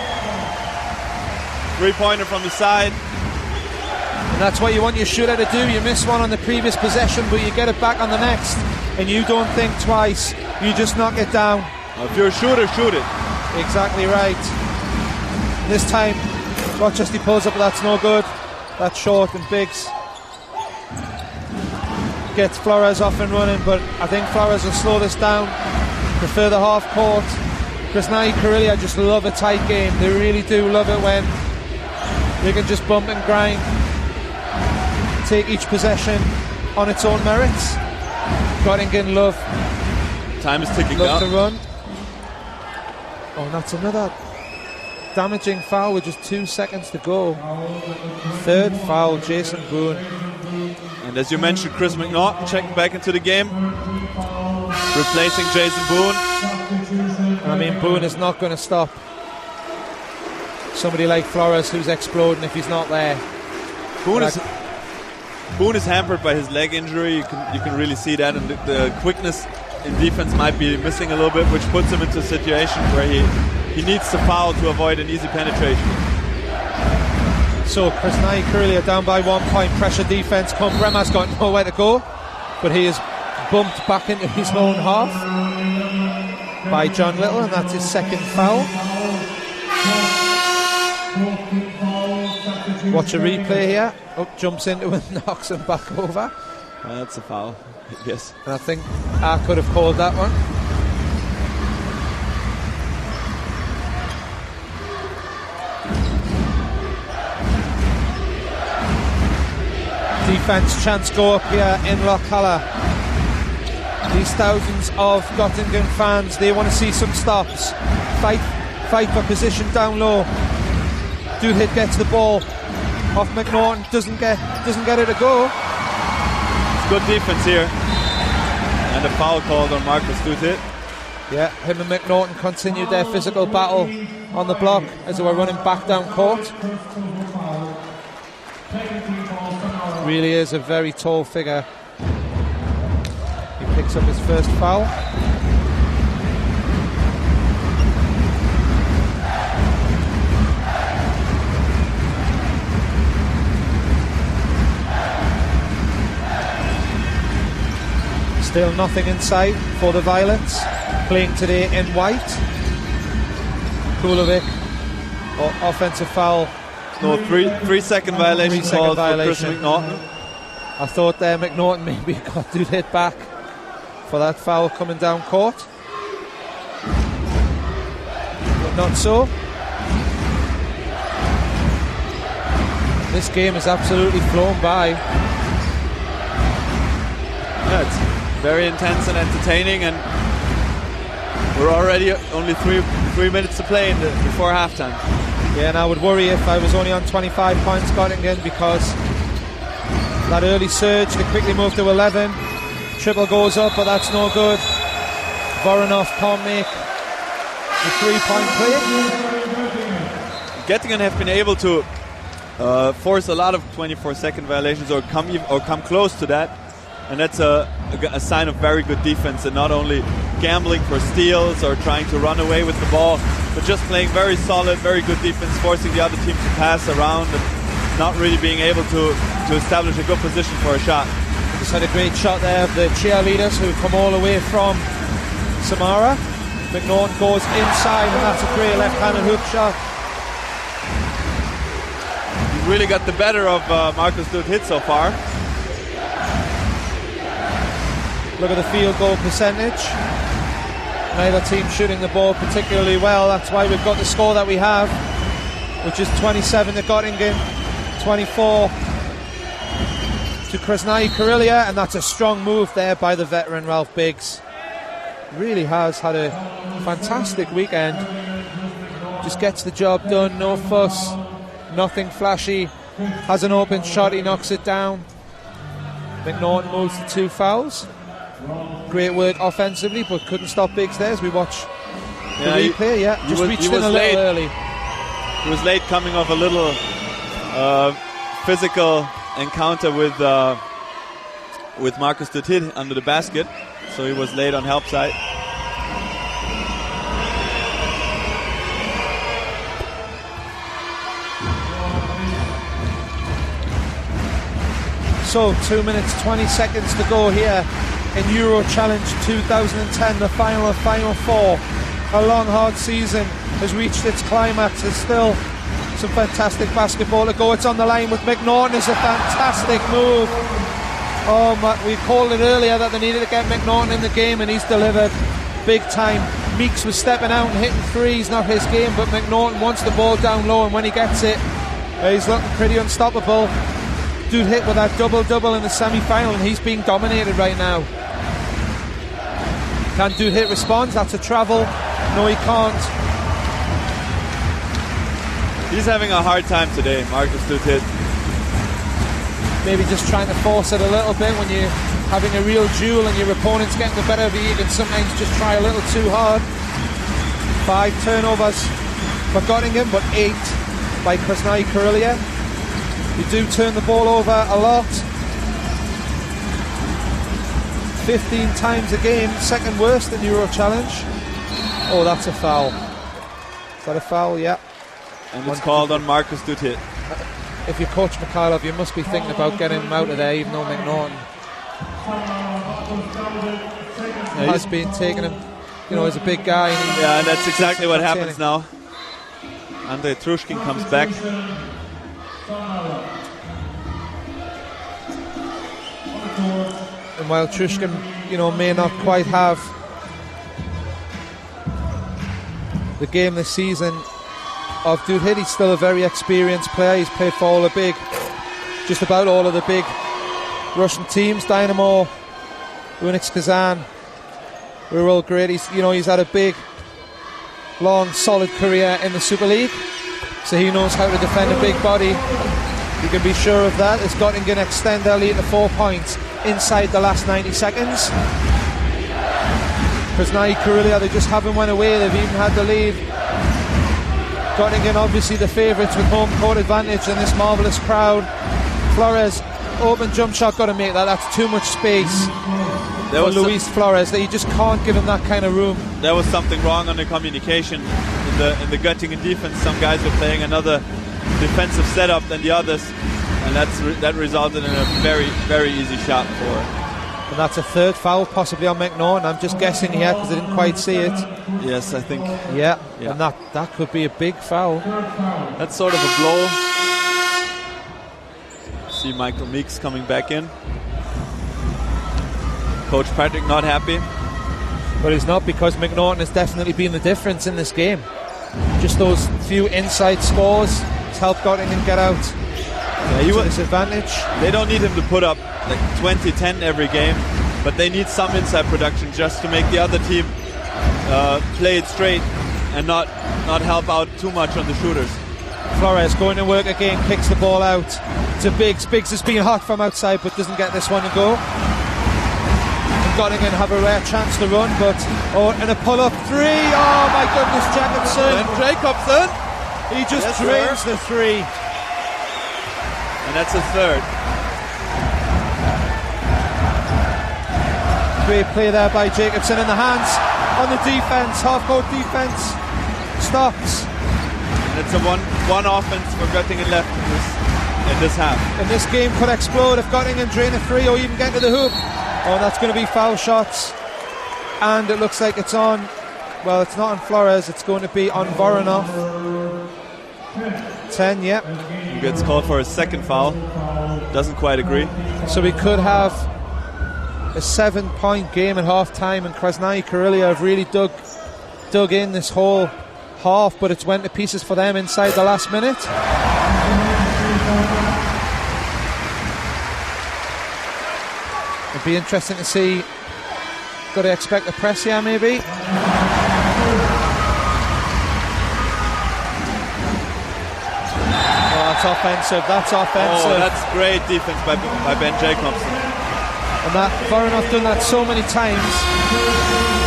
3-pointer from the side. And that's what you want your shooter to do. You miss one on the previous possession, but you get it back on the next, and you don't think twice. You just knock it down. If you're a shooter, shoot it. Exactly right. This time Rochestie pulls up, but that's no good. That's short, and Biggs gets Flores off and running, but I think Flores will slow this down. Prefer the half court. Krasnye, Krylia just love a tight game. They really do love it when you can just bump and grind, take each possession on its own merits. Gottingen love time is ticking love up to run. Oh, that's another damaging foul with just 2 seconds to go. Third foul, Jason Boone. And as you mentioned, Chris McNaughton checked back into the game, replacing Jason Boone. I mean, Boone is not going to stop somebody like Flores, who's exploding if he's not there. Boone is hampered by his leg injury. You can really see that, and the quickness in defense might be missing a little bit, which puts him into a situation where he needs to foul to avoid an easy penetration. So Krasnye, Krylia down by 1 point. Pressure defense come. Bremer's got nowhere to go, but he is bumped back into his own half by John Little, and that's his second foul. Watch a replay here. Up jumps into him, knocks him back over. That's a foul, yes. And I think I could have called that one. Defense chance go up here in Lochhalle. These thousands of Gottingen fans, they want to see some stops. Fight for position down low. Duhit gets the ball off McNaughton, doesn't get it to go. It's good defense here. And a foul called on Marcus Duhit. Yeah, him and McNaughton continued their physical battle on the block as they were running back down court. Really is a very tall figure. He picks up his first foul. Still nothing inside for the Violets, playing today in white. Kulovic, offensive foul. No, 3 second violation called for Chris McNaughton. I thought there McNaughton maybe got to hit back for that foul coming down court. But not so. This game is absolutely flown by. Yeah, it's very intense and entertaining, and we're already only three minutes to play before halftime. Yeah, and I would worry if I was only on 25 points Gottingen, because that early surge, they quickly moved to 11. Triple goes up, but that's no good. Voronov can't make the 3-point play. Göttingen have been able to force a lot of 24-second violations, or come close to that, and that's a sign of very good defense, and not only gambling for steals or trying to run away with the ball, but just playing very solid, very good defense, forcing the other team to pass around and not really being able to establish a good position for a shot. Just had a great shot there of the cheerleaders who come all the way from Samara. McNaughton goes inside, and that's a great left-handed hook shot. He's really got the better of Marcus Dutt-Hit so far. Look at the field goal percentage. Neither team shooting the ball particularly well. That's why we've got the score that we have, which is 27 to Gottingen, 24 to Krasnye Krylia, and that's a strong move there by the veteran Ralph Biggs. Really has had a fantastic weekend. Just gets the job done, no fuss, nothing flashy. Has an open shot, he knocks it down. McNaughton moves to 2 fouls. Great work offensively, but couldn't stop Biggs there as we watch the replay. Just reached in a little early. He was late, coming off a little physical encounter with Marcus Dutt-Hit under the basket, so he was late on help side. So 2 minutes 20 seconds to go here in EuroChallenge 2010, the final of Final Four. A long, hard season has reached its climax. There's still some fantastic basketball to go. It's on the line with McNaughton. It's a fantastic move. Oh, we called it earlier that they needed to get McNaughton in the game, and he's delivered big time. Meeks was stepping out and hitting threes, not his game, but McNaughton wants the ball down low, and when he gets it, he's looking pretty unstoppable. Dude hit with that double-double in the semi-final, and he's being dominated right now. Can Dude hit respond? That's a travel. No, he can't. He's having a hard time today, Marcus Dutt-Hit. Maybe just trying to force it a little bit when you're having a real duel and your opponent's getting the better of you. You can sometimes just try a little too hard. 5 turnovers for Gottingen, but 8 by Krasnye Krylia. You do turn the ball over a lot. 15 times a game, second worst in EuroChallenge. Oh, that's a foul. Is that a foul? Yeah. And it's called on Marcus Dutt-Hit. If you're Coach Mikhailov, you must be thinking about getting him out of there, even though McNaughton has been taking him, as a big guy. And that's exactly what happens now. Andrei Trushkin comes back. And while Trushkin, may not quite have the game this season of Dutt-Hit, he's still a very experienced player. He's played for just about all of the big Russian teams. Dynamo, Unix Kazan, we're all great. He's had a big, long, solid career in the Super League, so he knows how to defend a big body. You can be sure of that. As Gottingen extend their lead to 4 points inside the last 90 seconds. Krasnye Krylia, they just haven't went away. They've even had the lead. Gottingen obviously the favourites with home court advantage and this marvellous crowd. Flores, open jump shot, got to make that. That's too much space for Luis Flores. That you just can't give him that kind of room. There was something wrong on the communication in the Göttingen defense. Some guys were playing another defensive setup than the others, and that resulted in a very, very easy shot for. And that's a third foul possibly on McNaughton. I'm just guessing here because I didn't quite see it. Yes, I think. Yeah. And that could be a big foul. That's sort of a blow. See Michael Meeks coming back in. Coach Patrick not happy. But he's not, because McNaughton has definitely been the difference in this game. Just those few inside scores has helped Gottingen get out to this advantage. They don't need him to put up like 20-10 every game, but they need some inside production just to make the other team play it straight and not help out too much on the shooters. Flores going to work again, kicks the ball out to Biggs. Biggs has been hot from outside but doesn't get this one to go. Gottingen have a rare chance to run, but and a pull-up three. Oh my goodness, Jacobson! And Jacobson, he just drains the three, and that's a third. Great play there by Jacobson in the hands on the defense, half-court defense. Stops. And it's a one offense for Göttingen left in this half. And this game could explode if Göttingen drain a three or even get to the hoop. Oh, that's going to be foul shots, and it looks like it's on. Well, it's not on Flores. It's going to be on Voronov. 10, yep. He gets called for a second foul. Doesn't quite agree. So we could have a 7-point game at half time, and Krasnye Krylia have really dug in this whole half, but it's went to pieces for them inside the last minute. It'd be interesting to see. Got to expect a press here, maybe. Oh, that's offensive. That's offensive. Oh, that's great defense by Ben Jacobson. And that Voronov done that so many times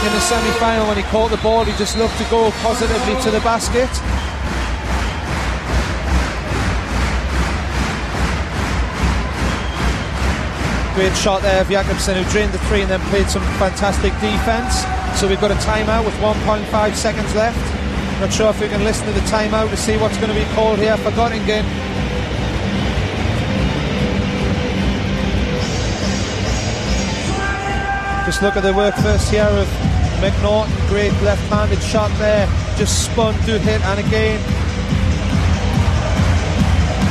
in the semi-final. When he caught the ball, he just looked to go positively to the basket. Great shot there of Jacobson, who drained the three and then played some fantastic defence. So we've got a timeout with 1.5 seconds left. Not sure if we can listen to the timeout to see what's going to be called here for Gottingen. Just look at the work first here of McNaughton. Great left-handed shot there. Just spun, do hit, and again.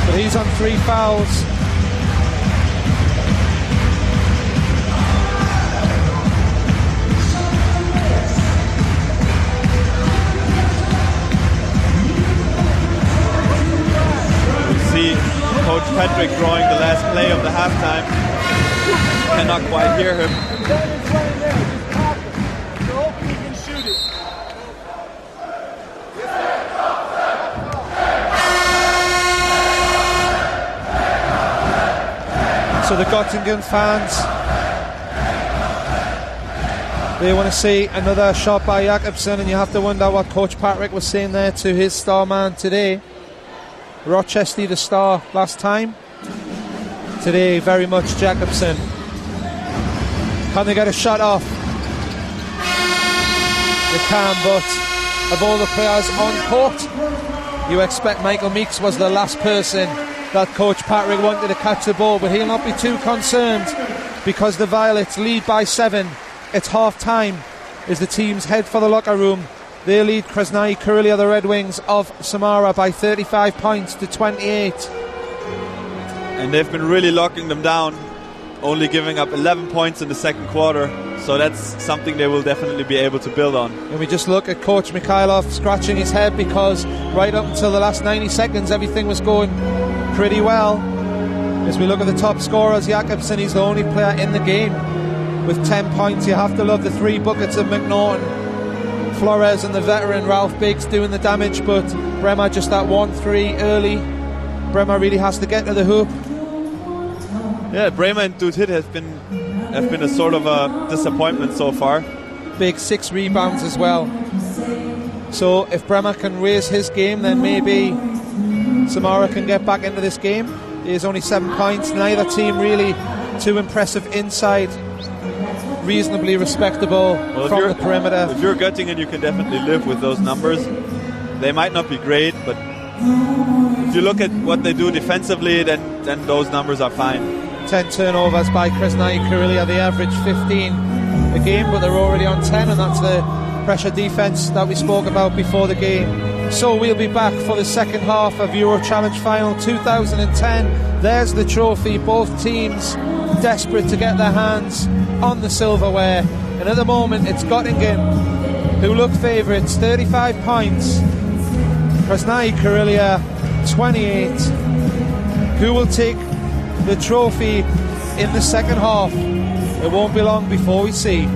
But he's on 3 fouls. Coach Patrick drawing the last play of the halftime. Cannot quite hear him. So the Gottingen fans, they want to see another shot by Jacobson, and you have to wonder what Coach Patrick was saying there to his star man today. Rochestie the star last time. Today very much Jacobson. Can they get a shot off? They can, but of all the players on court, you expect Michael Meeks was the last person that Coach Patrick wanted to catch the ball, but he'll not be too concerned because the Violets lead by 7. It's half time as the teams head for the locker room. They lead Krasnye Krylia, the Red Wings of Samara, by 35 points to 28. And they've been really locking them down, only giving up 11 points in the second quarter. So that's something they will definitely be able to build on. And we just look at Coach Mikhailov scratching his head because right up until the last 90 seconds everything was going pretty well. As we look at the top scorers, Jacobson, he's the only player in the game with 10 points. You have to love the 3 buckets of McNaughton. Flores and the veteran Ralph Biggs doing the damage, but Bremer just that 1-3 early. Bremer really has to get to the hoop. Yeah, Bremer and Dude Hit have been a sort of a disappointment so far. Big 6 rebounds as well. So if Bremer can raise his game, then maybe Samara can get back into this game. There's only 7 points. Neither team really too impressive inside. Reasonably respectable from the perimeter. If you're Göttingen, you can definitely live with those numbers. They might not be great, but if you look at what they do defensively, then those numbers are fine. 10 turnovers by Krasnye Krylia. They average 15 a game, but they're already on 10, and that's the pressure defense that we spoke about before the game. So we'll be back for the second half of EuroChallenge Final 2010. There's the trophy. Both teams desperate to get their hands on the silverware. And at the moment, it's Gottingen who look favourites, 35 points. Krasnye, Krylia, 28. Who will take the trophy in the second half? It won't be long before we see.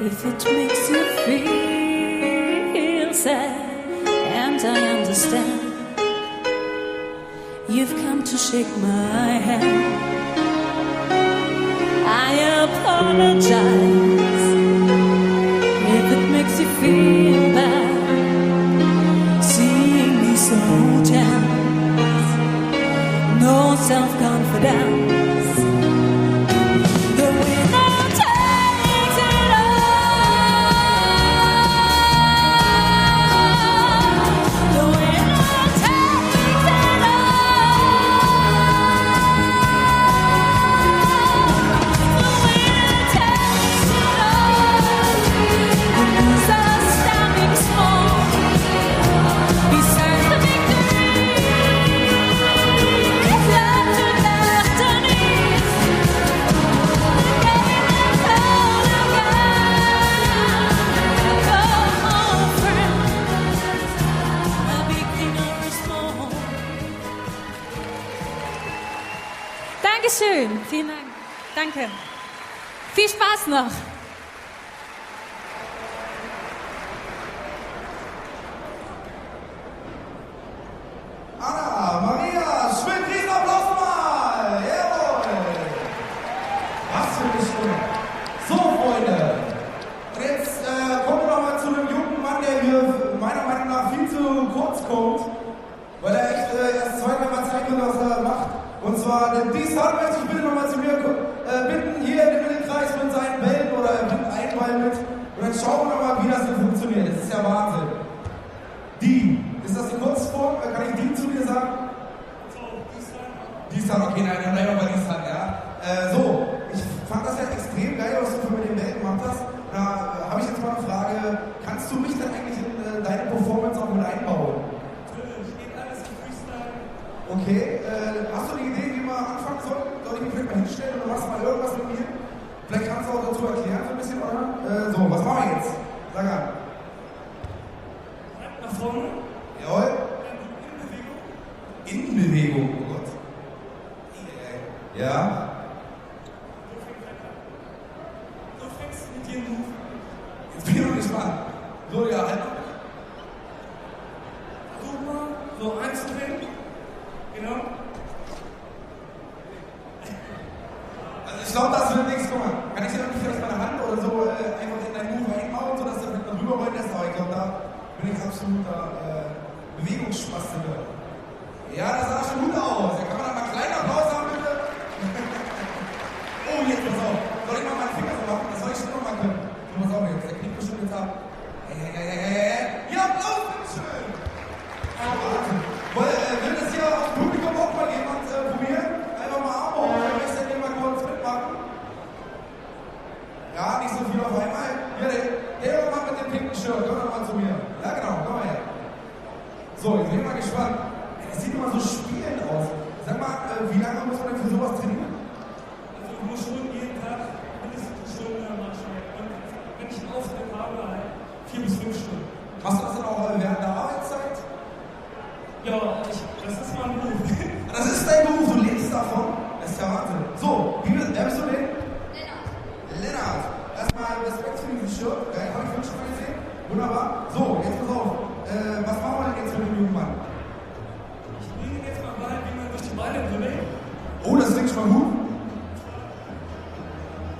If it makes you feel sad, and I understand, you've come to shake my hand. I apologize if it makes you feel bad, seeing me so tense, no self-confidence. Dankeschön, vielen Dank. Danke. Viel Spaß noch. Anna, Maria, schön, riesen Applaus mal! Jawohl! Was für eine Stimme! So, Freunde, und jetzt kommen wir nochmal zu einem jungen Mann, der hier meiner Meinung nach viel zu kurz kommt, weil er echt erst 2 Mal zeigen will, was er macht. Und zwar, dies hat möchte ich bitte nochmal zu mir bitten, hier in den Mittelkreis mit seinen Bällen oder er bringt einen Ball mit. Und dann schauen wir mal, wie das denn funktioniert. Das ist ja Wahnsinn. Die, ist das die Kurzform? Kann ich die zu dir sagen? Diestal, okay, nein, bleib mal bei Diestal, ja. So, ich fand das ja extrem geil, was du mit den Bällen gemacht hast. Da habe ich jetzt mal eine Frage, kannst du mich dann eigentlich in deine Performance auch mit einbauen? Steht alles im Freestyle. Okay, hast du eine Idee, wie wir anfangen sollten? Soll ich mich vielleicht mal hinstellen und du machst mal irgendwas mit mir? Vielleicht kannst du auch dazu erklären, so ein bisschen, oder? So, was machen wir jetzt? Sag an. Nach vorne. Jawohl. In Bewegung. In Bewegung, oh Gott. Ja. So fängst du mit dir Move. Jetzt bin ich noch gespannt. So, ja, halt. Versuch mal, so einzudrehen. Genau. Also ich glaube, das wird nichts. Guck mal, kann ich dir nicht vielleicht meine Hand oder so einfach in deinen Move einbauen, sodass der mit rüberrollen lässt? Aber ich glaube, da bin ich absoluter Bewegungsspastik. Ja, das sah schon gut aus. Da kann man dann mal klein pass auf jetzt, der knickt bestimmt jetzt ab. Ja, Applaus, bitteschön! Will das hier aufs Publikum auch mal jemand probieren? Einfach mal Arme hoch, wer möchte denn mal kurz mitmachen? Ja, nicht so viel auf einmal. Ja, der Mann mit dem pinken Shirt, komm doch mal zu mir. Ja, genau, komm mal her. So, jetzt bin ich mal gespannt. Das sieht immer so spielend aus. Sag mal, wie lange muss man denn für sowas trainieren? Also ich muss schon jeden Tag mindestens eine Stunde machen. Und wenn ich einen Auftritt habe, halt 4 bis 5 Stunden. Machst du das dann auch während der Arbeitszeit? Ja, das ist mein Beruf. Das ist dein Beruf, du lebst davon? Das ist ja Wahnsinn. So, wer bist du denn? Lennart. Erstmal Respekt für diesen Shirt. Habe ich schon mal gesehen? Wunderbar. So, jetzt pass auf. Was machen wir denn jetzt mit dem jungen Mann? Ich bringe jetzt mal bei, wie man durch die Beine bewegt. Oh, das klingt schon mal gut.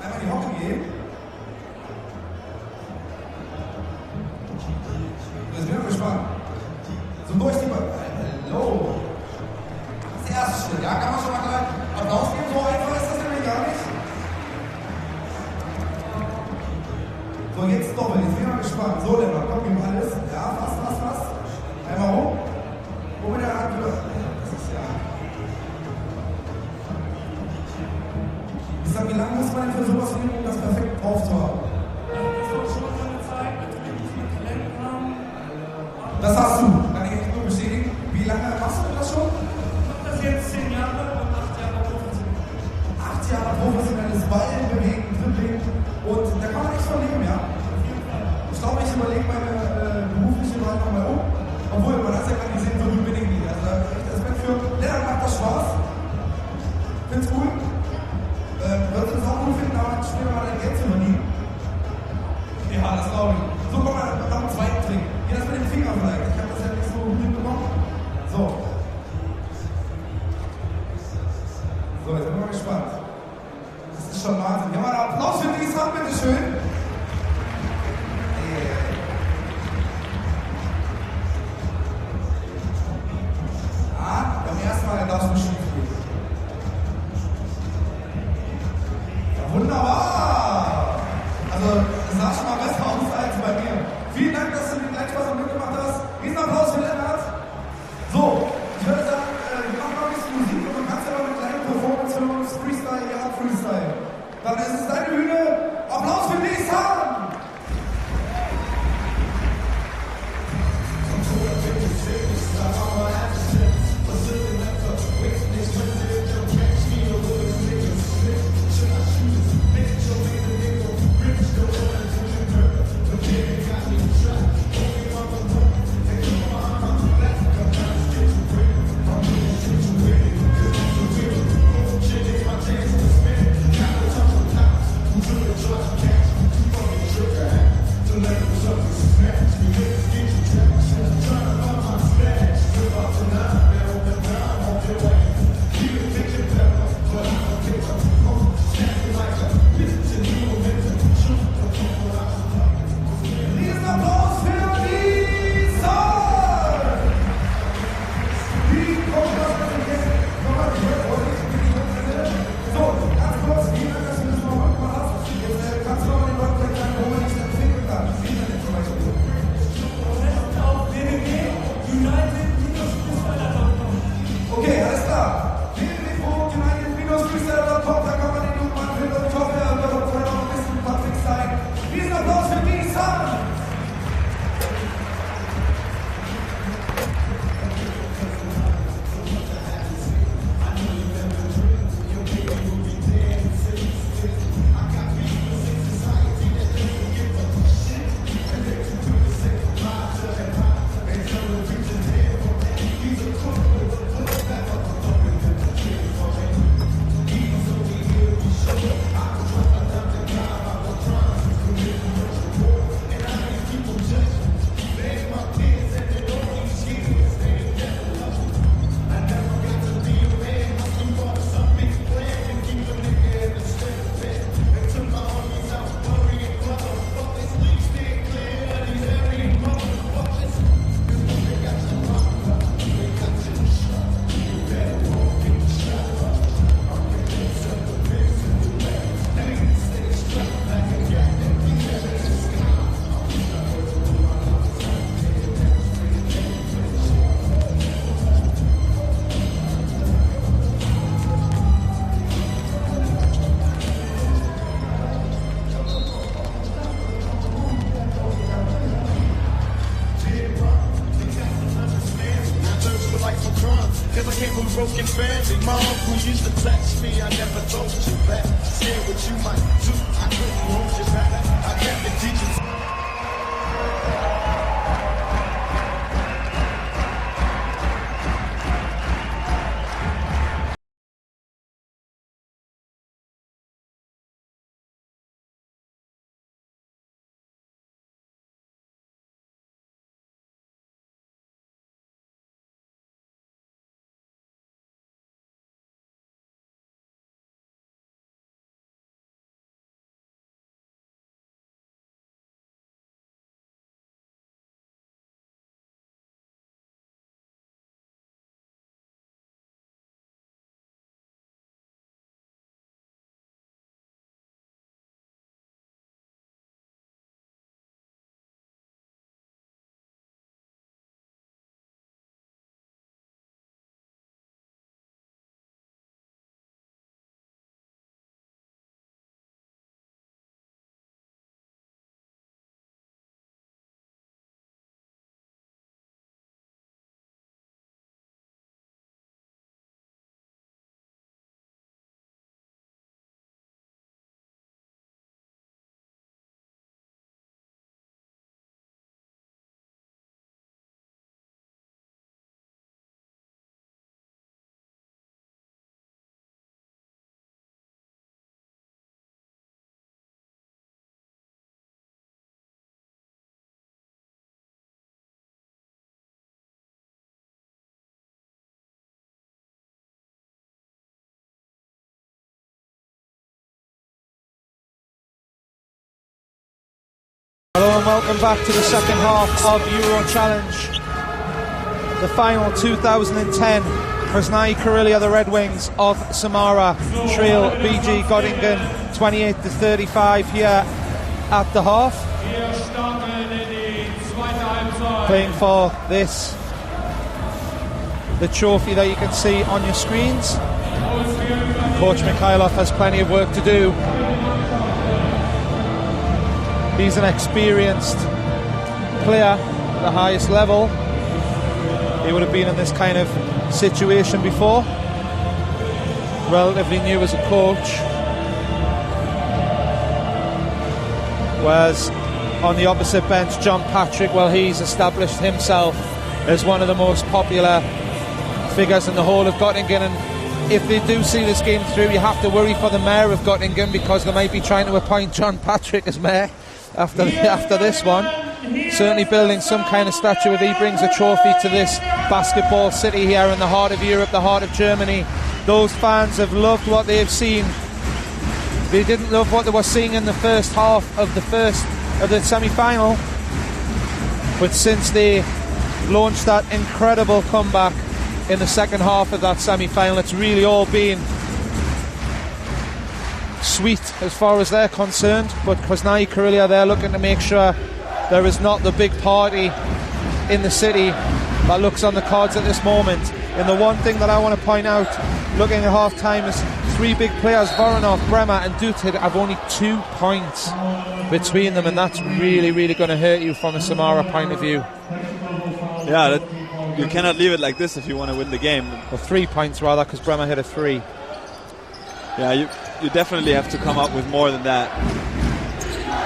Einmal die Hocke gehen. Jetzt bin ich gespannt. So durch die Beine. Hallo. Das ist der erste Schritt. Ja, kann man schon mal gleich Applaus geben. So einfach ist das nämlich gar nicht. So, jetzt doppelt. Jetzt bin ich mal gespannt. So, Lennart, komm, gib alles. Ja, fast. Einmal hoch. Wo mit der Hand drüber. Das ist ja. Ich sag, wie lange muss man denn für sowas nehmen, um das perfekt drauf zu haben? Das war schon so eine Zeit, natürlich muss man Talent haben. Das hast du. Kann ich echt nur bestätigen. Wie lange machst du das schon? Ich mache das jetzt 10 Jahre und 8 Jahre professionell. 8 Jahre professionelles Ballen bewegen, Dribbling. Und da kann man nichts von leben, ja? Ich glaube, ich überlege meine berufliche Wahl nochmal um. Obwohl, man hat es ja gar nicht gesehen, so gut bin ich nicht. Also, echt Respekt für. Lennart, macht das Spaß? Find's cool? Würdest du es auch gut finden, aber spielen wir mal dein Geld zu verdienen? Ja, das glaube ich. So, komm mal, noch einen zweiten Trick. Hier, das mit dem Finger vielleicht. Ich habe das ja nicht so gut hinbekommen. So. So, jetzt bin ich mal gespannt. Das ist schon Wahnsinn. Ja, mal einen Applaus für dieses Hand, bitteschön. from broken family. My uncle used to text me, I never told you back. Say what you might do, I couldn't hold you back. I kept the teachers. Hello and welcome back to the second half of Euro Challenge. The final 2010 Krasnye Krylia, the Red Wings of Samara, trail BG Gottingen 28-35 here at the half. Playing for this, the trophy that you can see on your screens. Coach Mikhailov has plenty of work to do. He's an experienced player at the highest level. He would have been in this kind of situation before. Relatively new as a coach. Whereas on the opposite bench, John Patrick, well, he's established himself as one of the most popular figures in the whole of Gottingen. And if they do see this game through, you have to worry for the mayor of Gottingen, because they might be trying to appoint John Patrick as mayor after this one. Certainly building some kind of statue if he brings a trophy to this basketball city here in the heart of Europe, the heart of Germany. Those fans have loved what they've seen. They didn't love what they were seeing in the first half of the semi-final, but since they launched that incredible comeback in the second half of that semi-final, it's really all been sweet as far as they're concerned. But Krasnye Krylia, they're looking to make sure there is not the big party in the city that looks on the cards at this moment. And the one thing that I want to point out, looking at half time, is three big players, Voronov, Bremer and Dutit, have only 2 points between them, and that's really, really going to hurt you from a Samara point of view. Yeah, you cannot leave it like this if you want to win the game. Well, 3 points rather, because Bremer hit a 3. Yeah, you definitely have to come up with more than that.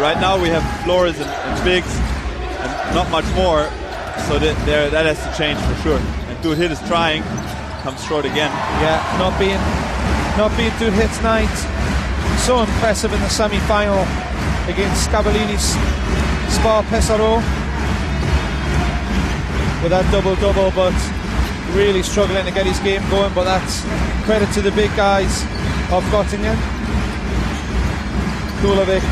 Right now we have Flores and Meeks and not much more, so that has to change for sure. And Dutit is trying, comes short again. Yeah, not being Dutit's night. So impressive in the semi-final against Scavallini's Spa Pesaro with that double-double, but really struggling to get his game going. But that's credit to the big guys of Gottingen. Kulovic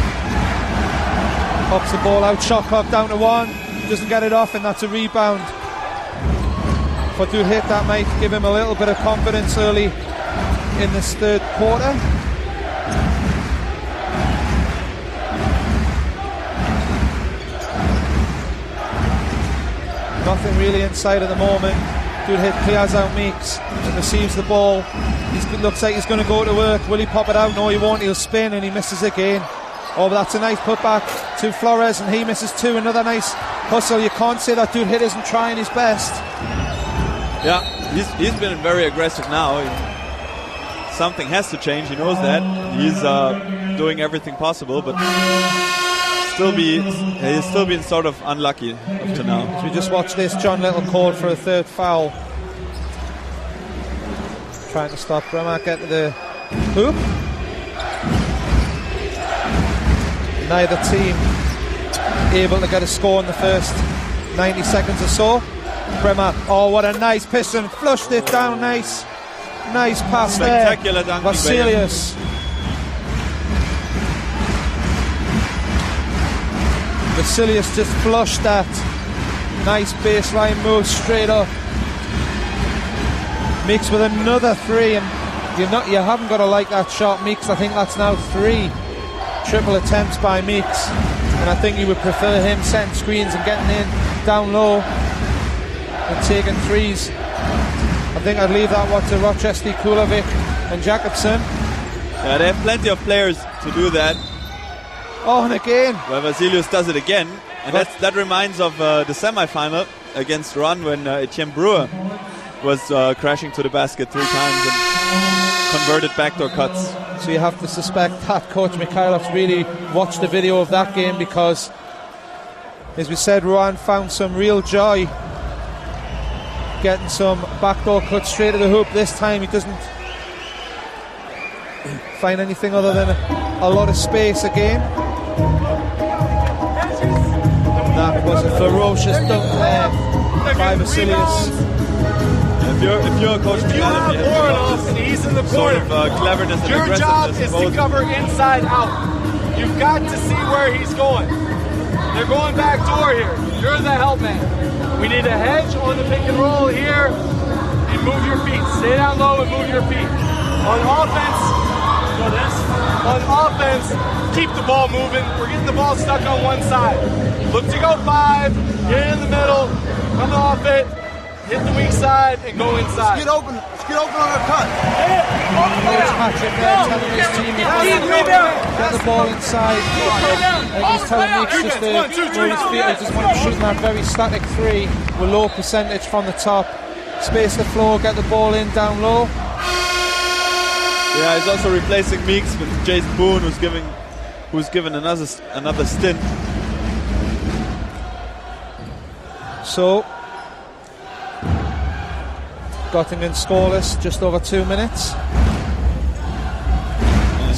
pops the ball out, shot clock down to 1, doesn't get it off, and that's a rebound for Dutit. That might give him a little bit of confidence early in this third quarter. Nothing really inside at the moment. Dutit clears out Meeks and receives the ball. Looks like he's going to go to work. Will he pop it out? No, he won't. He'll spin, and he misses again. Oh, but that's a nice putback to Flores, and he misses 2. Another nice hustle. You can't say that Dutit isn't trying his best. Yeah, He's been very aggressive now. Something has to change. He knows that. He's doing everything possible, but he's still been sort of unlucky up to now. So we just watched this. John Little called for a third foul. Trying to stop Bremer, get to the hoop. Neither team able to get a score in the first 90 seconds or so. Bremer, oh, what a nice piston, flushed it down, nice pass Spectacular there. dunking. Vasylius. Vasylius just flushed that. Nice baseline move straight up. Meeks with another three, and you haven't got to like that shot, Meeks. I think that's now 3 triple attempts by Meeks, and I think you would prefer him setting screens and getting in down low and taking threes. I think I'd leave that one to Rochestie, Kulovic and Jacobson. Yeah, they have plenty of players to do that. Oh, and again. Well, Vasylius does it again, and that reminds of the semi-final against Run when Etienne Brewer was crashing to the basket 3 times and converted backdoor cuts. So you have to suspect that Coach Mikhailov's really watched the video of that game, because, as we said, Rouen found some real joy getting some backdoor cuts straight to the hoop. This time he doesn't find anything other than a lot of space again. That was a ferocious dunk there by Vasylius. If you're Coach Mikhailovs, you have Voronov and he's in the corner, cleverness and your job is to cover inside out. You've got to see where he's going. They're going back door here. You're the help man. We need a hedge on the pick and roll here, and move your feet. Stay down low and move your feet. On offense, keep the ball moving. We're getting the ball stuck on one side. Look to go 5, get in the middle, come off it, hit the weak side, and go inside. Let's get open on our cut. Coach Patrick there telling his team get the ball inside. And he's telling Meeks just to move his feet. He just wants to shoot that very static 3 with low percentage from the top. Space the floor, get the ball in down low. Yeah, he's also replacing Meeks with Jason Boone, who's given another stint. So Gottingen scoreless, just over 2 minutes.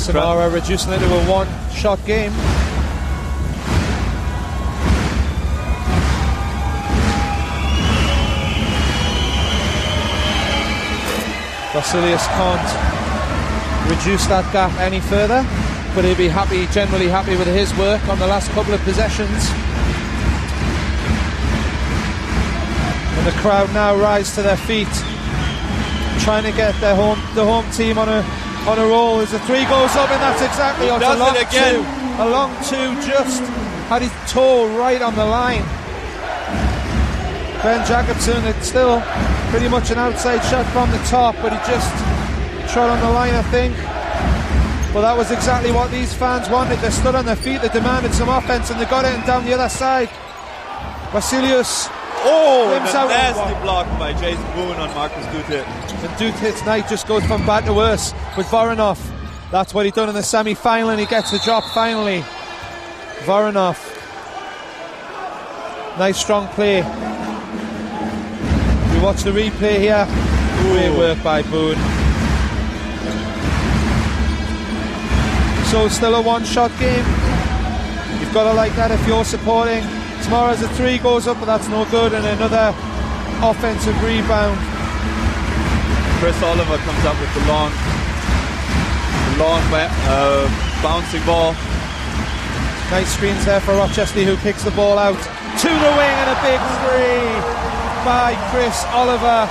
Samara reducing it to a 1-shot game. Vasylius can't reduce that gap any further, but he'll be generally happy with his work on the last couple of possessions. And the crowd now rise to their feet, trying to get the home team on a roll. As the 3 goes up, and that's exactly on a long 2. A long 2, just had his toe right on the line. Ben Jacobson, it's still pretty much an outside shot from the top, but he just trod on the line, I think. But that was exactly what these fans wanted. They stood on their feet, they demanded some offense, and they got it, and down the other side, Vasylius. Oh, and a nasty block by Jason Boone on Marcus Dutit. And Dutit's night just goes from bad to worse with Voronov. That's what he done in the semi-final, and he gets the drop finally. Voronov. Nice strong play. We watch the replay here. Great work by Boone. So still a 1-shot game. You've got to like that if you're supporting. Tomorrow as a 3 goes up, but that's no good, and another offensive rebound. Chris Oliver comes up with the long bouncing ball. Nice screens there for Rochestie, who kicks the ball out to the wing, and a big 3 by Chris Oliver.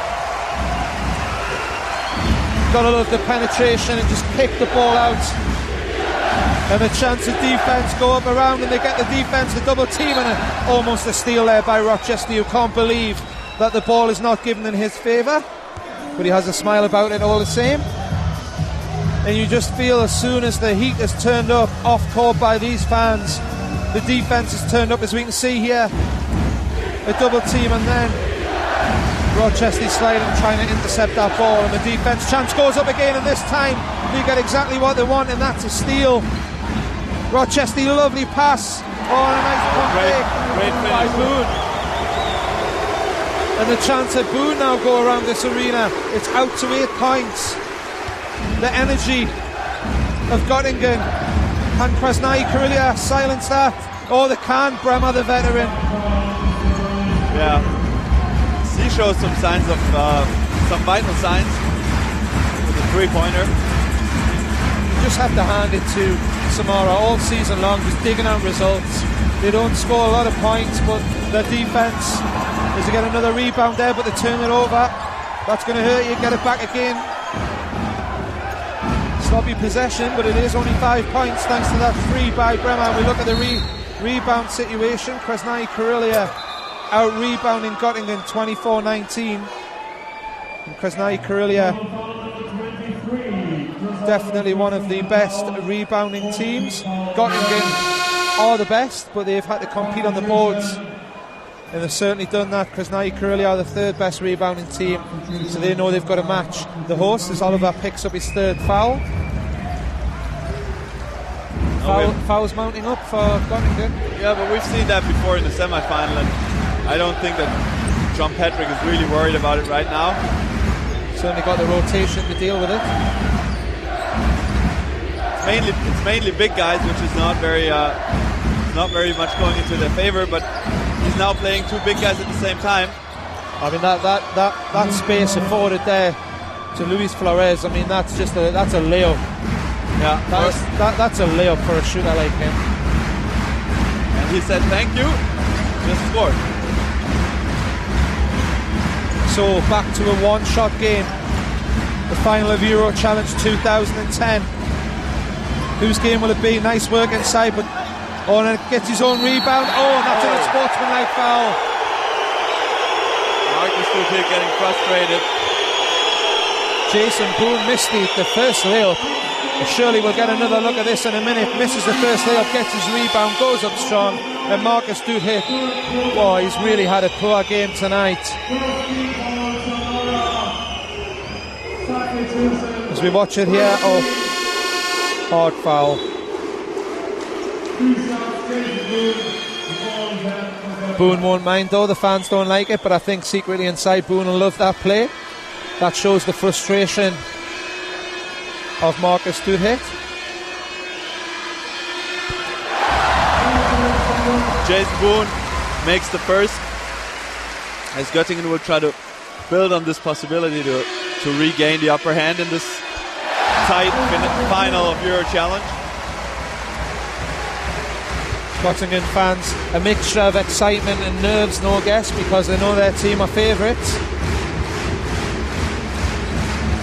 Gotta love the penetration and just kick the ball out. And the chance of defence go up around, and they get the defence, the double team, and almost a steal there by Rochestie, who can't believe that the ball is not given in his favour, but he has a smile about it all the same. And you just feel as soon as the heat is turned up off court by these fans, the defence is turned up, as we can see here. A double team, and then Rochestie sliding, trying to intercept that ball, and the defence chance goes up again, and this time they get exactly what they want, and that's a steal. Rochestie, lovely pass. Oh, and a nice pump great finish by Boone. And the chance that Boone now go around this arena. It's out to 8 points. The energy of Gottingen. Can Krasnye, Krylia silence that? Oh, they can. Bremer, the veteran. Yeah. He shows some signs of some vital signs with a 3-pointer. You just have to hand it to Samara all season long, just digging out results. They don't score a lot of points, but their defence is to get another rebound there, but they turn it over. That's going to hurt you. Get it back again. Sloppy possession, but it is only 5 points thanks to that 3 by Bremer. We look at the rebound situation. Krasnye, Krylia out rebounding Gottingen 24-19. And Krasnye, Krylia definitely one of the best rebounding teams. Gottingen are the best, but they've had to compete on the boards, and they've certainly done that. Krasnye, Krylia are the 3rd best rebounding team, so they know they've got to match the host as Oliver picks up his 3rd foul. Fouls mounting up for Gottingen. Yeah, but we've seen that before in the semi-final, and I don't think that John Patrick is really worried about it right now. Certainly got the rotation to deal with it. It's mainly big guys, which is not very much going into their favor. But he's now playing 2 big guys at the same time. I mean that space afforded there to Luis Flores. I mean that's a layup. Yeah, that's a layup for a shooter like him. And he said thank you, just scored. So back to a 1-shot game. The final of Euro Challenge 2010. Whose game will it be? Nice work inside, but and it gets his own rebound. Oh, and that's an unsportsmanlike foul. Marcus stood here getting frustrated. Jason Boone missed the first layup. Surely we'll get another look at this in a minute. Misses the first layup, gets his rebound, goes up strong, and Marcus stood hit. Oh, he's really had a poor game tonight. As we watch it here, hard foul. Boone won't mind though, the fans don't like it, but I think secretly inside Boone will love that play. That shows the frustration of Marcus Duhit. Jason Boone makes the first, as Göttingen will try to build on this possibility to regain the upper hand in this tight final of Euro Challenge. Göttingen fans, a mixture of excitement and nerves, no guess, because they know their team are favourites.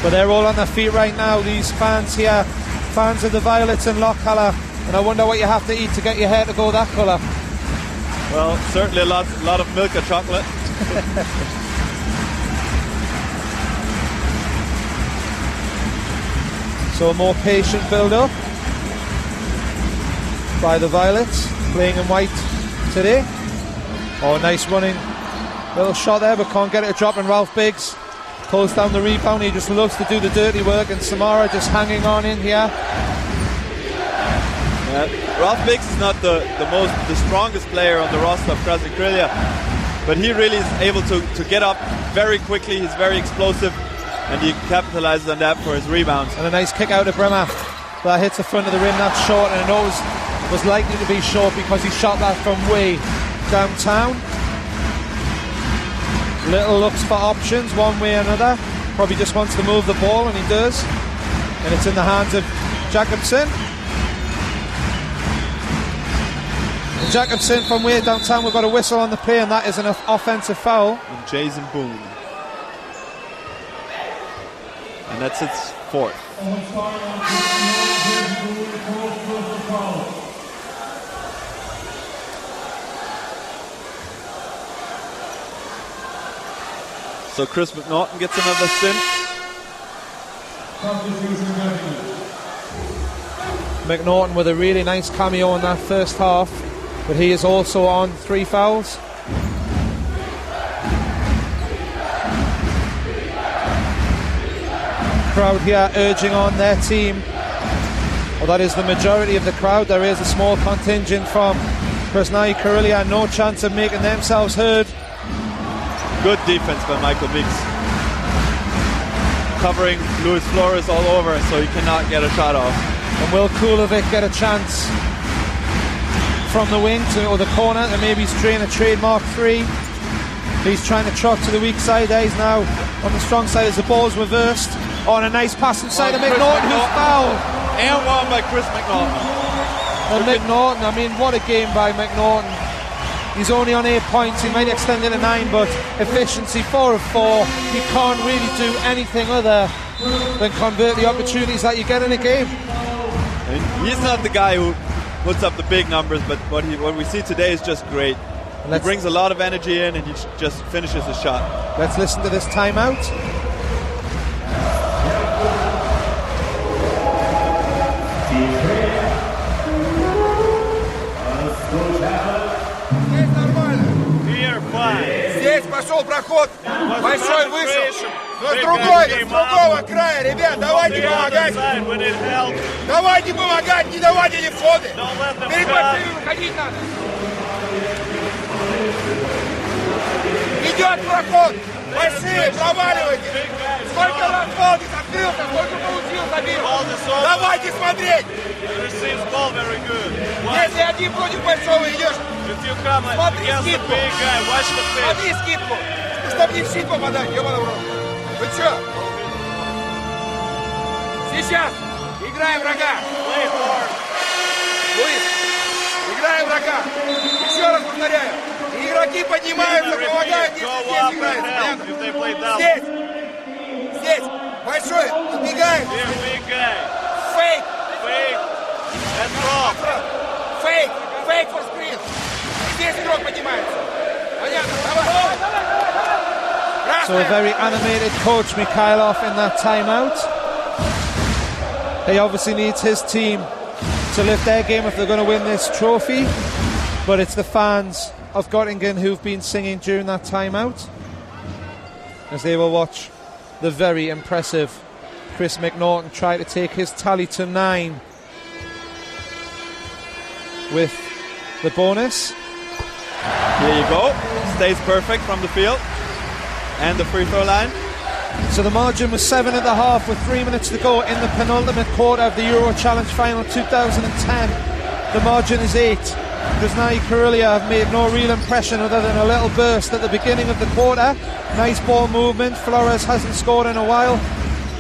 But they're all on their feet right now, these fans here, fans of the Violets and Loch colour, and I wonder what you have to eat to get your hair to go that colour. Well, certainly a lot of milk or chocolate. So a more patient build-up by the Violets, playing in white today. Oh, nice running little shot there, but can't get it to drop, and Ralph Biggs pulls down the rebound. He just loves to do the dirty work, and Samara just hanging on in here. Ralph Biggs is not the strongest player on the roster of Krasnye Krylia, but he really is able to get up very quickly. He's very explosive, and he capitalizes on that for his rebounds. And a nice kick out of Bremer that hits the front of the rim. That's short, and it always was likely to be short because he shot that from way downtown. Little looks for options one way or another. Probably just wants to move the ball, and he does. And it's in the hands of Jacobson. And Jacobson from way downtown. We've got a whistle on the play, and that is an offensive foul. And Jason Boone. And that's its 4th. So Chris McNaughton gets another stint. McNaughton with a really nice cameo in that first half, but he is also on 3 fouls. crowd here urging on their team. Well, that is the majority of the crowd. There is a small contingent from Krasnye Krylia, no chance of making themselves heard. Good defense by Michael Meeks. Covering Luis Flores all over so he cannot get a shot off. And will Kulovic get a chance from the wing or the corner to maybe strain a trademark 3? He's trying to trot to the weak side there. He's now on the strong side as the ball's reversed. On a nice pass inside of McNaughton, who's fouled. And one by Chris McNaughton. And McNaughton, I mean, what a game by McNaughton. He's only on 8 points. He might extend it to 9, but efficiency 4 of 4. He can't really do anything other than convert the opportunities that you get in a game. And he's not the guy who puts up the big numbers, but what we see today is just great. He brings a lot of energy in and he just finishes the shot. Let's listen to this timeout. Здесь пошел проход, большой вышел. Но с другого края, ребят, давайте помогать. Давайте помогать, не давайте телефоны. Перед машиной выходить надо. Идет проход, большие, проваливайте. Сколько раз Волгис открылся, сколько получил, забил. Давайте смотреть. Если один против большого идешь, смотри скидку. Смотри скидку, чтобы не в щит попадать, ебаный в рот. Вы чё? Сейчас играем врага. Луис, играем врага. Еще раз повторяю. Игроки поднимаются, помогают, если здесь играет. Здесь. Большой. Убегаем. Фейк. Фейк for screen. Здесь игрок поднимается. Понятно? Давай. So a very animated coach Mikhailov in that timeout. He obviously needs his team to lift their game if they're going to win this trophy. But it's the fans of Gottingen who've been singing during that timeout as they will watch the very impressive Chris McNaughton try to take his tally to 9 with the bonus. Here you go. Stays perfect from the field and the free throw line. So the margin was 7 at the half with 3 minutes to go in the penultimate quarter of the EuroChallenge Final 2010. The margin is 8. Krasnye Krylia have made no real impression other than a little burst at the beginning of the quarter. Nice ball movement. Flores hasn't scored in a while.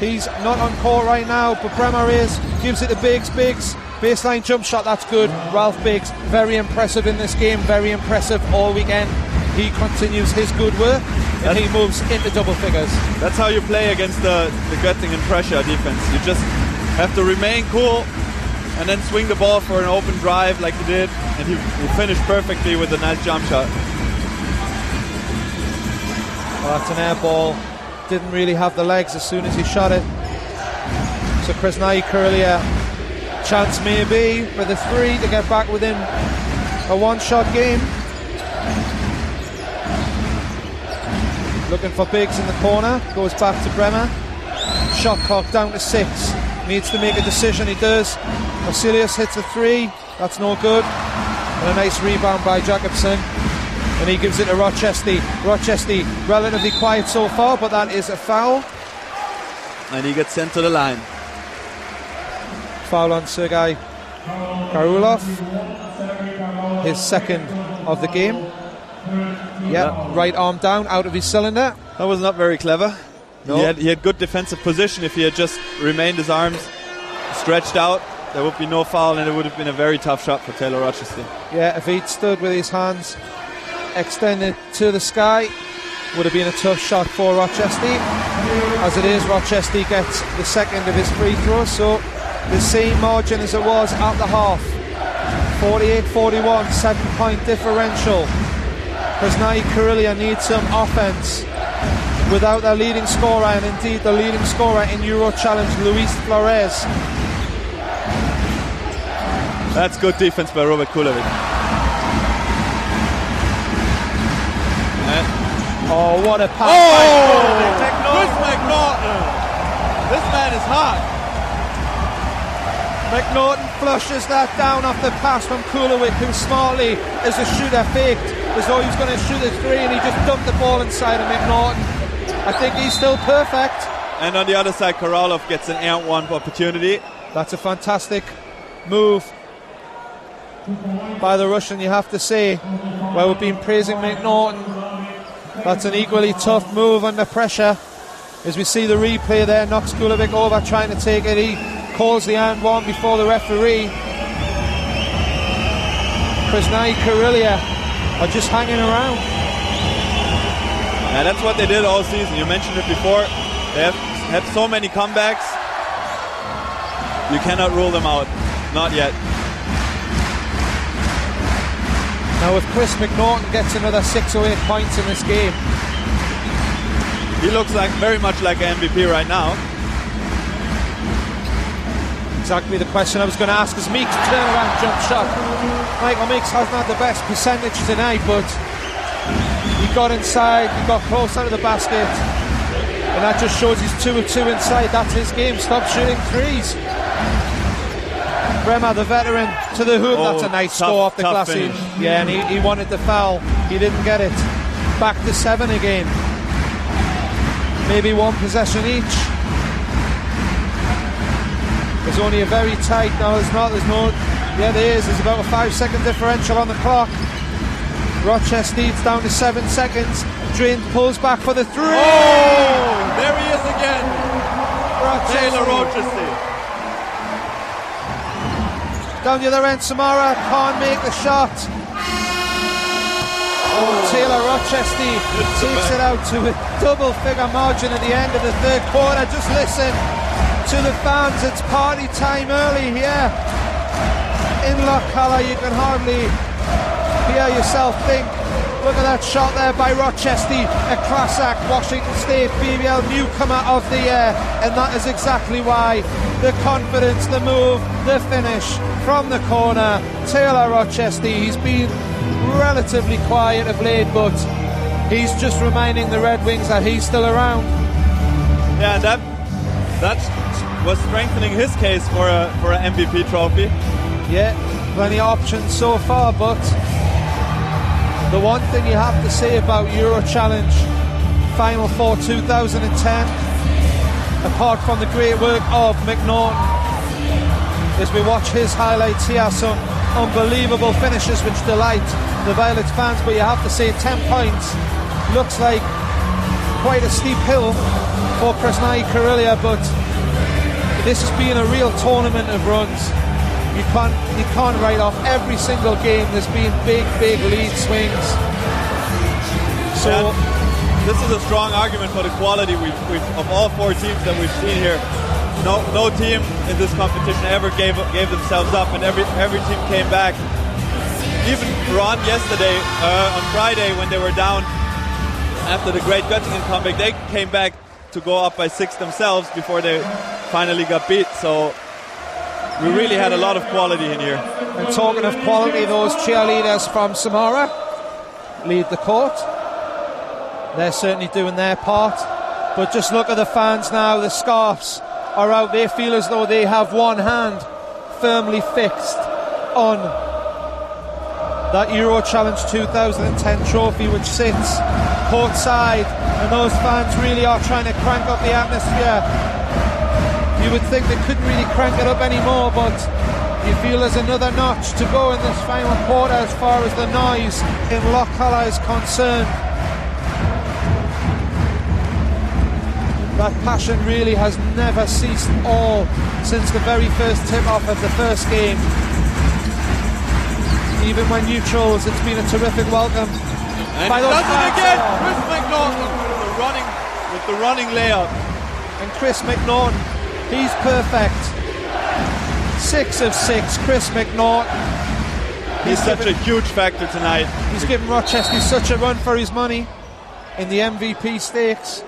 He's not on court right now, but Bremer is. Gives it to Biggs. Baseline jump shot, that's good. Ralph Biggs, very impressive in this game, very impressive all weekend. He continues his good work and he moves into double figures. That's how you play against the Göttingen pressure defense. You just have to remain cool and then swing the ball for an open drive like he did, and he finished perfectly with a nice jump shot. Well, that's an air ball. Didn't really have the legs as soon as he shot it. So Krasnye Krylia, chance maybe for the 3 to get back within a one-shot game. Looking for Biggs in the corner, goes back to Bremer. Shot clock down to 6. Needs to make a decision, he does. Vasylius hits a 3, that's no good. And a nice rebound by Jacobson. And he gives it to Rochestie. Rochestie relatively quiet so far, but that is a foul. And he gets sent to the line. Foul on Sergei Karulov. His second of the game. Yeah, right arm down, out of his cylinder. That was not very clever. No. He had good defensive position. If he had just remained his arms stretched out, there would be no foul and it would have been a very tough shot for Taylor Rochestie. Yeah, if he'd stood with his hands extended to the sky, would have been a tough shot for Rochestie. As it is, Rochestie gets the second of his free throws, so the same margin as it was at the half. 48-41, 7-point differential. Krasnye Krylia needs some offense without their leading scorer, and indeed the leading scorer in EuroChallenge, Luis Flores. That's good defense by Robert Kulovic. Oh, what a pass! Oh! Chris McNaughton! This man is hot. McNaughton flushes that down off the pass from Kulowik, who smartly, as a shooter, faked as though he was going to shoot a three, and he just dumped the ball inside of McNaughton. I think he's still perfect. And on the other side, Korolov gets an and one opportunity. That's a fantastic move by the Russian, you have to say. Well, we've been praising McNaughton. That's an equally tough move under pressure. As we see the replay there, knocks Kulowik over, trying to take it. He calls the and one before the referee. Krasnye, Krylia are just hanging around. Yeah, that's what they did all season. You mentioned it before. They have so many comebacks. You cannot rule them out. Not yet. Now if Chris McNaughton gets another 6 or 8 points in this game, he looks like very much like an MVP right now. Exactly the question I was going to ask. Is Meeks turnaround jump shot? Michael Meeks hasn't had the best percentage tonight, but he got inside, he got close out of the basket, and that just shows he's 2 of 2 inside. That's his game. Stop shooting threes. Bremer, the veteran, to the hoop. That's a nice score off the glassy. Yeah, and he wanted the foul. He didn't get it. Back to 7 again. Maybe one possession each. There's only a very tight. No, there's not. There's no. Yeah, there is. There's about a 5-second differential on the clock. Rochestie, it's down to 7 seconds. Drain pulls back for the three. Oh, there he is again. Taylor Rochestie. Down the other end, Samara can't make the shot. Taylor Rochestie takes it out to a double-figure margin at the end of the third quarter. Just listen to the fans. It's party time early here in Lochalla. You can hardly hear yourself think. Look at that shot there by Rochestie, a Classic Washington State BBL newcomer of the year, and that is exactly why. The confidence, the move, the finish from the corner. Taylor Rochestie, he's been relatively quiet of late, but he's just reminding the Red Wings that he's still around. Yeah, that was strengthening his case for a MVP trophy. Yeah, plenty of options so far, but the one thing you have to say about EuroChallenge Final Four 2010, apart from the great work of McNaughton, as we watch his highlights here, some unbelievable finishes which delight the Violets fans, but you have to say 10 points looks like quite a steep hill for Krasnye Krylia, but this has been a real tournament of runs. You can't write off every single game. There's been big lead swings. So this is a strong argument for the quality of all 4 teams that we've seen here. No team in this competition ever gave themselves up, and every team came back. Even Ron yesterday, on Friday, when they were down after the great Gottingen comeback, they came back to go up by 6 themselves before they finally got beat. So we really had a lot of quality in here. And talking of quality, those cheerleaders from Samara lead the court. They're certainly doing their part. But just look at the fans now. The scarves are out. They feel as though they have one hand firmly fixed on that EuroChallenge 2010 trophy, which sits courtside, and those fans really are trying to crank up the atmosphere. You would think they couldn't really crank it up anymore, but you feel there's another notch to go in this final quarter as far as the noise in Lochalla is concerned. That passion really has never ceased all since the very first tip-off of the first game. Even when neutrals, it's been a terrific welcome. And he does it again! Chris McNaughton with the running layup. And Chris McNaughton, he's perfect. 6 of 6, Chris McNaughton. He's such a huge factor tonight. He's given Rochestie such a run for his money in the MVP stakes.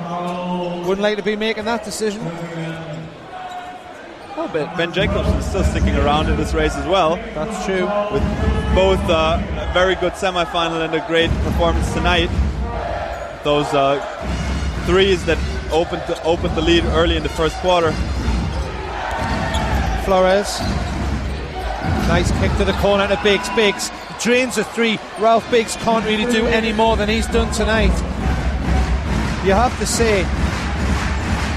Wouldn't like to be making that decision. Oh, but Ben Jacobson is still sticking around in this race as well. That's true. With both a very good semi-final and a great performance tonight. Those threes that opened the lead early in the first quarter. Flores. Nice kick to the corner to Biggs. Biggs drains a three. Ralph Biggs can't really do any more than he's done tonight. You have to say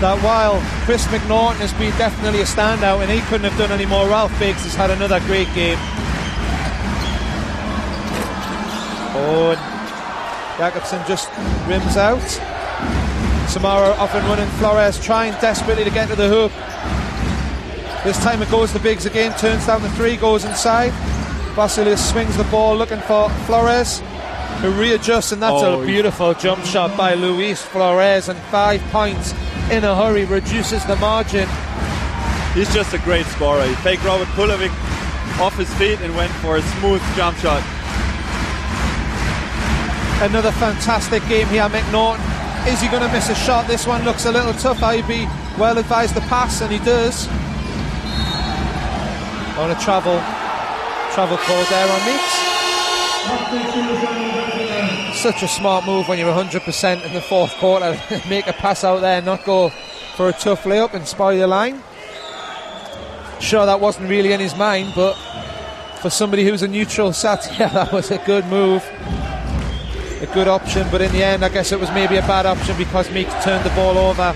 that while Chris McNaughton has been definitely a standout and he couldn't have done any more, Ralph Biggs has had another great game. Oh, Jacobson just rims out. Samara off and running. Flores trying desperately to get to the hoop. This time it goes to Biggs again, turns down the three, goes inside. Vasylius swings the ball looking for Flores, who readjusts, and that's a beautiful jump shot by Luis Flores, and 5 points in a hurry reduces the margin. He's just a great scorer. He faked Robert Pulovic off his feet and went for a smooth jump shot. Another fantastic game here. McNaughton, is he going to miss a shot? This one looks a little tough. I'd be well advised to pass, and he does. On a travel call there on Meeks. Such a smart move when you're 100% in the fourth quarter. Make a pass out there and not go for a tough layup and spoil your line. Sure, that wasn't really in his mind, but for somebody who's a neutral sat here, that was a good move. A good option, but in the end I guess it was maybe a bad option because Meeks turned the ball over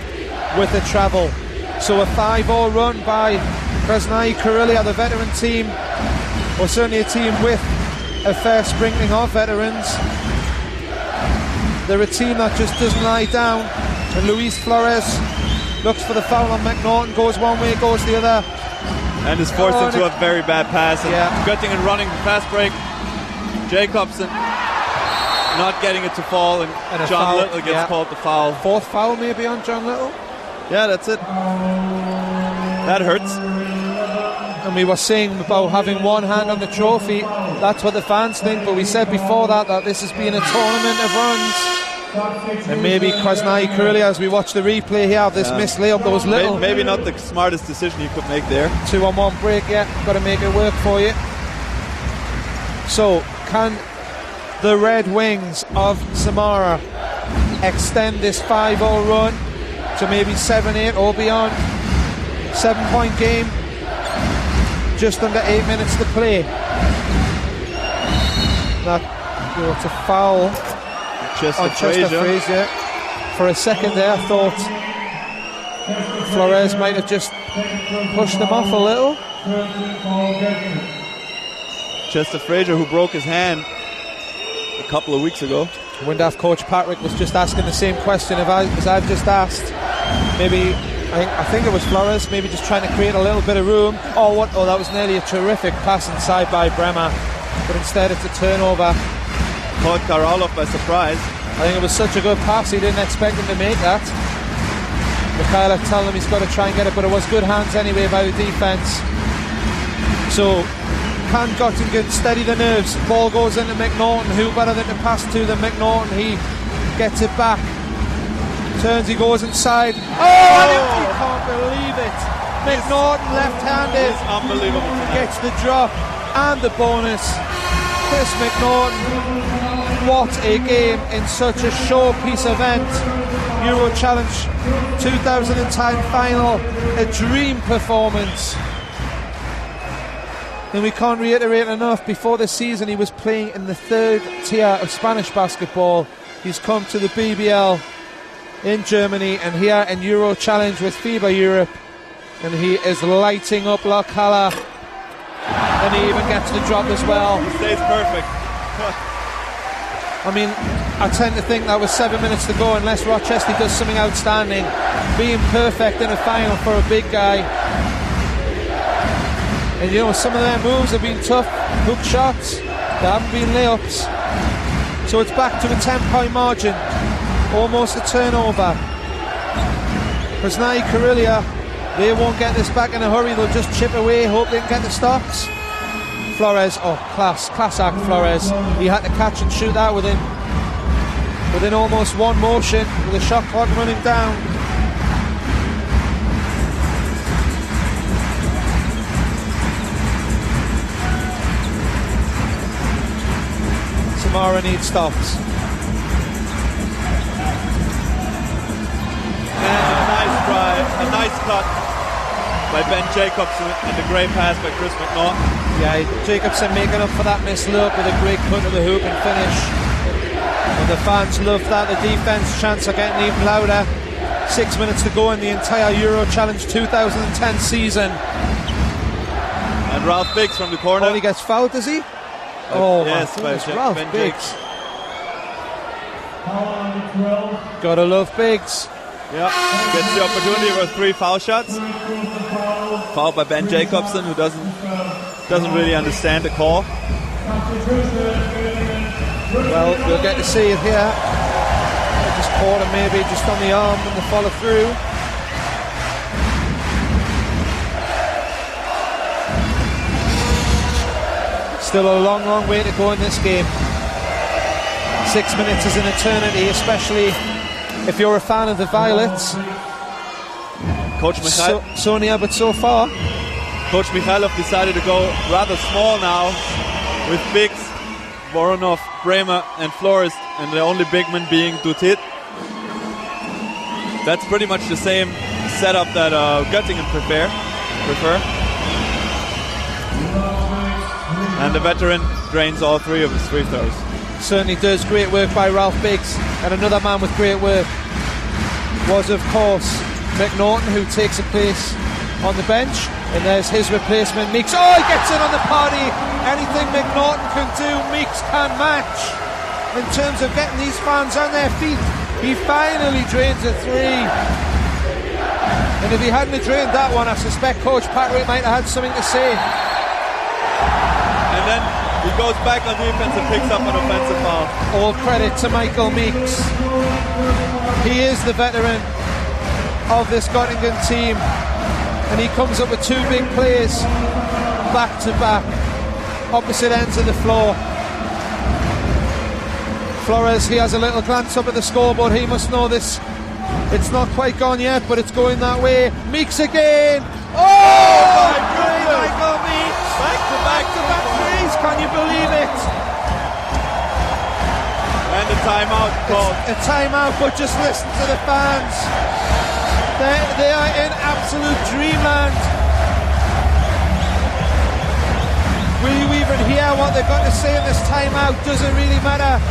with the travel. So a 5-0 run by Krasnye Krylia, the veteran team, or certainly a team with a fair sprinkling of veterans. They're a team that just doesn't lie down, and Luis Flores looks for the foul on McNaughton, goes one way, goes the other, and is forced into a very bad pass. Yeah. Göttingen running the fast break. Jacobson not getting it to fall, and John foul, Little gets called the foul. Fourth foul maybe on John Little. Yeah, that's it. That hurts. And we were saying about having one hand on the trophy. That's what the fans think, but we said before that this has been a tournament of runs. And maybe Krasnye Krylia, as we watch the replay here of this missed layup, those little... Maybe not the smartest decision you could make there. 2-on-1 break, got to make it work for you. So, can the Red Wings of Samara extend this 5-0 run to maybe 7-8 or beyond? 7-point game, just under 8 minutes to play. That, it's a foul on Chester Frazier. For a second there I thought Flores might have just pushed them off a little. Chester Frazier, who broke his hand a couple of weeks ago. Windhoff coach Patrick was just asking the same question as I've just asked. Maybe I think it was Flores, maybe just trying to create a little bit of room. Oh, that was nearly a terrific pass inside by Bremer, but instead it's a turnover. Caught Karolov by surprise. I think it was such a good pass, he didn't expect him to make that. Mikhailov telling him he's got to try and get it, but it was good hands anyway by the defence. So, can Gottingen steady the nerves? Ball goes into McNaughton. Who better than to pass to than McNaughton? He gets it back. Turns, he goes inside. You can't believe it. McNaughton left-handed. It's unbelievable. Gets the drop and the bonus. Chris McNaughton, what a game in such a showpiece event. Euro Challenge 2010 final, a dream performance. And we can't reiterate enough, before this season he was playing in the third tier of Spanish basketball. He's come to the BBL in Germany and here in Euro Challenge with FIBA Europe, and he is lighting up Lochalla, and he even gets the drop as well. He stays perfect. I mean, I tend to think that with 7 minutes to go, unless Rochestie does something outstanding, being perfect in a final for a big guy. And you know, some of their moves have been tough hook shots, they haven't been layups. So it's back to a 10-point margin, almost a turnover. Krasnye Krylia, they won't get this back in a hurry, they'll just chip away, hope they can get the stops. Flores, class act Flores. He had to catch and shoot that within almost one motion, with the shot clock running down. Samara needs stops. cut by Ben Jacobson and a great pass by Chris McNaughton. Yeah, Jacobson making up for that missed look with a great cut to the hoop and finish. And the fans love that. The defence chants are getting even louder. 6 minutes to go in the entire Euro Challenge 2010 season. And Ralph Biggs from the corner. Oh, he gets fouled, does he? Oh, yes, my goodness, by Ralph Ben Biggs. Gotta love Biggs. Yeah, gets the opportunity for 3 foul shots. Foul by Ben Jacobson, who doesn't really understand the call. Well, we'll get to see it here. Just caught him maybe just on the arm and the follow through. Still a long, long way to go in this game. 6 minutes is an eternity, especially if you're a fan of the Violets. Coach Mikhail. Sonia, but so far. Coach Mikhailov decided to go rather small now with Biggs, Voronov, Bremer and Flores, and the only big man being Dutit. That's pretty much the same setup that Gottingen prefer. And the veteran drains all 3 of his free throws. Certainly does. Great work by Ralph Biggs. And another man with great work was, of course, McNaughton, who takes a place on the bench. And there's his replacement, Meeks. Oh, he gets in on the party. Anything McNaughton can do, Meeks can match. In terms of getting these fans on their feet, he finally drains a 3. And if he hadn't drained that one, I suspect Coach Patrick might have had something to say. And then he goes back on defense and picks up an offensive foul. All credit to Michael Meeks. He is the veteran of this Gottingen team, and he comes up with 2 big plays back to back, opposite ends of the floor. Flores, he has a little glance up at the scoreboard. He must know this. It's not quite gone yet, but it's going that way. Meeks again. Oh, my goodness. Michael Meeks. Back to back threes. Can you believe it? And the timeout called. A timeout, but just listen to the fans. They are in absolute dreamland. Will you even hear what they've got to say in this timeout? Doesn't really matter.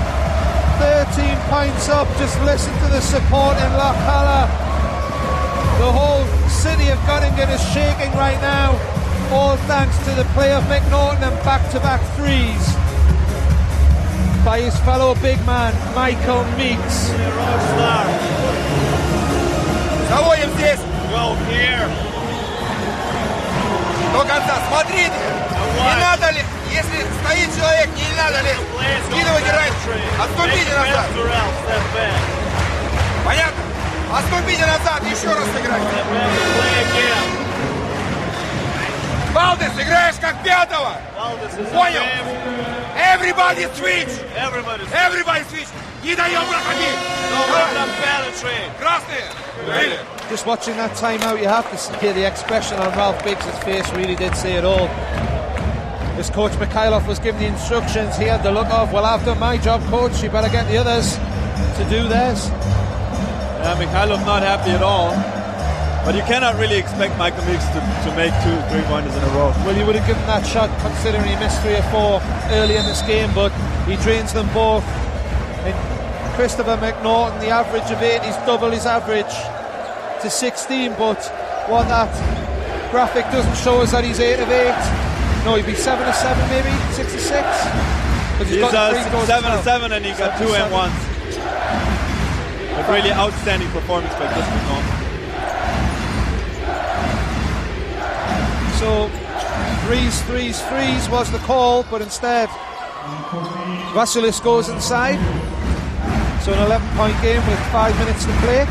13 points up. Just listen to the support in Lochalla. The whole city of Gottingen is shaking right now. All thanks to the play of McNaughton and back-to-back threes by his fellow big man, Michael Meeks. Заводим здесь. Go here. До конца. Смотрите. Не надо ли, если стоит человек, не надо ли скидывать и раньше. Отступите назад. Понятно? Отступите назад, еще раз сыграйте. Валдес, играешь как 5-го. Понял? Everybody switch. Everybody switch. Не даем проходить. Красные. Just watching that timeout, you have to hear the expression on Ralph Biggs' face. Really did say it all. As Coach Mikhailov was giving the instructions, he had the look of, well, I've done my job, Coach, you better get the others to do theirs. Mikhailov not happy at all. But you cannot really expect Michael Meeks to make 2 3-pointers in a row. Well, you would have given that shot considering he missed 3 or 4 early in this game, but he drains them both. And Christopher McNaughton, the average of 8, he's double his average to 16, but what that graphic doesn't show is that he's 8 of 8. No, he'd be 7 of 7 maybe, 6 of 6. But he's 7 of 7 and he got 2 and 1s. A really outstanding performance by Chris McNaughton. So, threes was the call, but instead Vasylius goes inside. So an 11-point game with 5 minutes to play.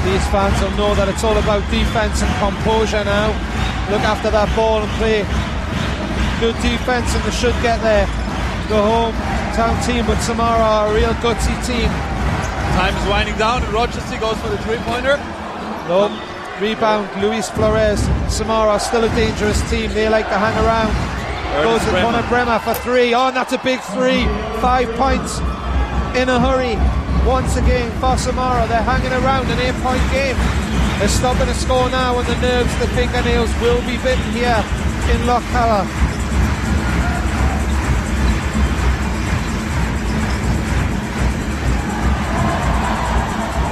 These fans will know that it's all about defense and composure now. Look after that ball and play good defense, and they should get there. The hometown team, but Samara are a real gutsy team. Time is winding down and Rochestie goes for the 3-pointer. No. Rebound, Luis Flores. Samara still a dangerous team. They like to hang around. Goes to Bremer for 3. Oh, and that's a big 3. 5 points in a hurry. once again for Samara. They're hanging around an 8-point game. They're stopping a score now, and the nerves, the fingernails will be bitten here in Lochalla.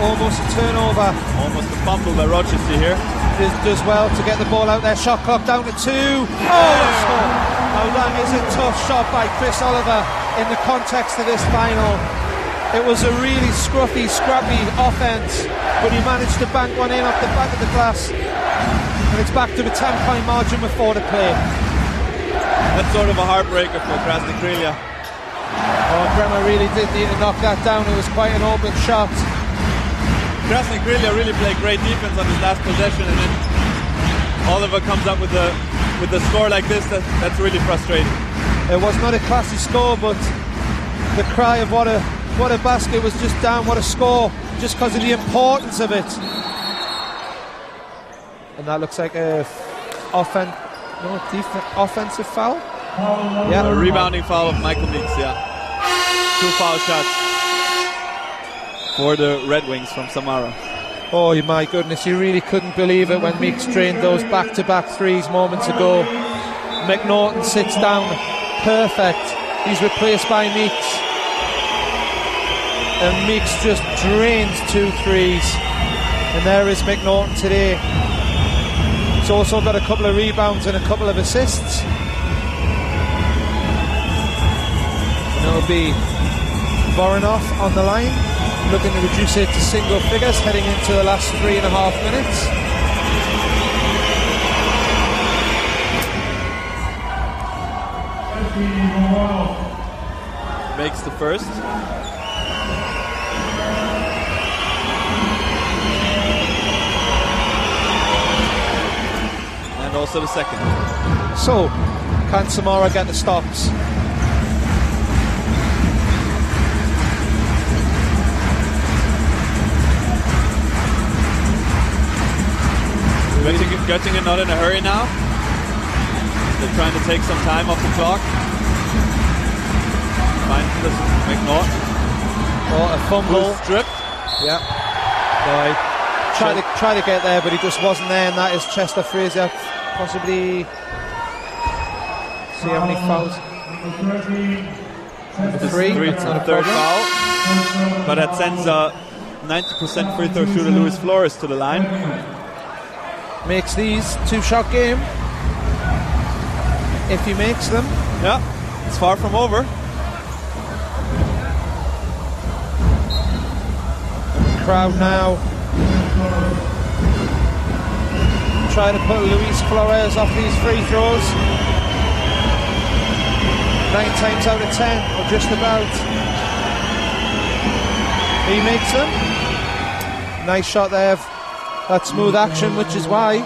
Almost a turnover. Almost a fumble by Rochestie here. Does well to get the ball out there. Shot clock down to 2. Oh, now that is a tough shot by Chris Oliver in the context of this final. It was a really scruffy, scrappy offence, but he managed to bank one in off the back of the glass, and it's back to the 10-point margin with 4 to play. That's sort of a heartbreaker for Krasnye Krylia. Oh, Bremer really did need to knock that down. It was quite an open shot. Krasnye Krylia really played great defense on his last possession, and then Oliver comes up with a score like this. That's really frustrating. It was not a classy score, but the cry of what a basket was just down, what a score, just because of the importance of it. And that looks like a offensive foul. Yeah, a rebounding foul of Michael Meeks. Yeah, 2 foul shots for the Red Wings from Samara. Oh my goodness, you really couldn't believe it when Meeks drained those back-to-back threes moments ago. McNaughton sits down, perfect. He's replaced by Meeks. And Meeks just drains 2 threes. And there is McNaughton today. He's also got a couple of rebounds and a couple of assists. And it'll be Voronov on the line, looking to reduce it to single figures, heading into the last 3.5 minutes. Makes the first. And also the second. So, can Samara get the stops? Göttingen not in a hurry now. They're trying to take some time off the clock. Find this McNaughton. Oh, a fumble. Stripped. Yeah. Right. Try to get there, but he just wasn't there, and that is Chester Fraser. Possibly. See how many fouls. Three. That's not a third foul. But that sends a 90% free throw shooter Luis Flores to the line. Makes these 2-shot game. If he makes them. Yeah, it's far from over. Crowd now try to put Luis Flores off these free throws. 9 times out of 10, or just about. He makes them. Nice shot there. That smooth action, which is why.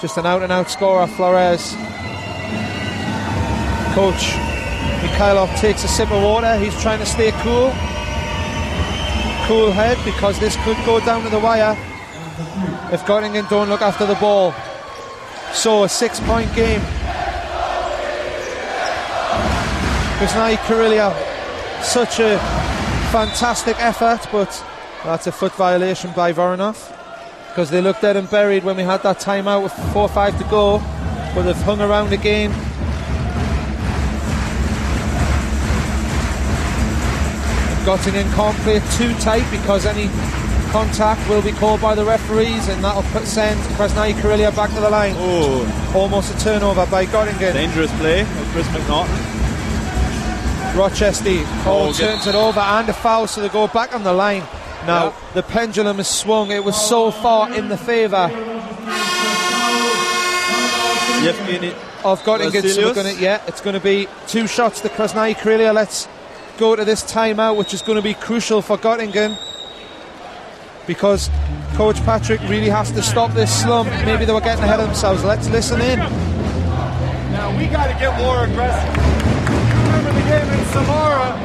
Just an out-and-out scorer, Flores. Coach Mikhailov takes a sip of water. He's trying to stay cool. Cool head, because this could go down to the wire if Gottingen don't look after the ball. So a 6-point game. Krasnye Krylia, such a fantastic effort, but that's a foot violation by Voronov, because they looked dead and buried when we had that timeout with 4-5 to go, but they've hung around again. And Gottingen can't play it too tight, because any contact will be called by the referees, and that'll send Krasnye Krylia back to the line. Oh, almost a turnover by Gottingen. Dangerous play by Chris McNaughton. Rochestie turns it over, and a foul, so they go back on the line. Now, the pendulum has swung. It was so far in the favour of Gottingen. So it's going to be 2 shots to Krasnye Krylia. Let's go to this timeout, which is going to be crucial for Gottingen, because Coach Patrick really has to stop this slump. Maybe they were getting ahead of themselves. Let's listen in. Now, we got to get more aggressive. Remember the game in Samara?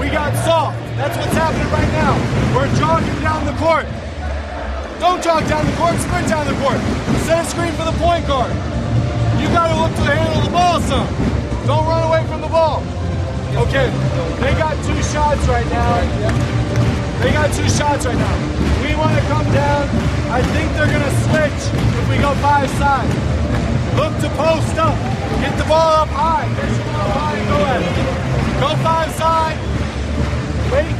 We got soft. That's what's happening right now. We're jogging down the court. Don't jog down the court, sprint down the court. Set a screen for the point guard. You got to look to the handle of the ball some. Don't run away from the ball. Okay, they got 2 shots right now. They got 2 shots right now. We want to come down. I think they're going to switch if we go 5 side. Look to post up. Get the ball up high. Get the ball up high and go at it. Go 5 side. Wait.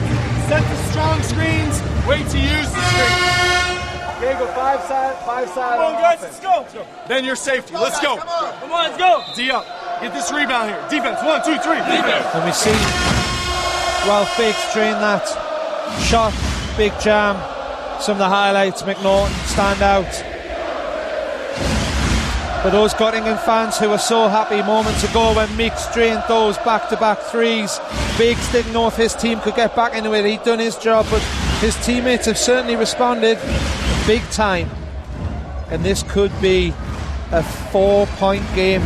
Set the strong screens. Wait to use the screen. Okay, go 5 side. 5 side. Come on, guys, let's go. Then your safety. Let's go. Come on, let's go. D up. Get this rebound here. Defense. 1, 2, 3. Defense. And we see Ralph Biggs train that shot, big jam. Some of the highlights, McNaughton stand out. For those Gottingen fans who were so happy moments ago when Meeks drained those back-to-back threes, Biggs didn't know if his team could get back into it. He'd done his job, but his teammates have certainly responded big time. And this could be a 4-point game.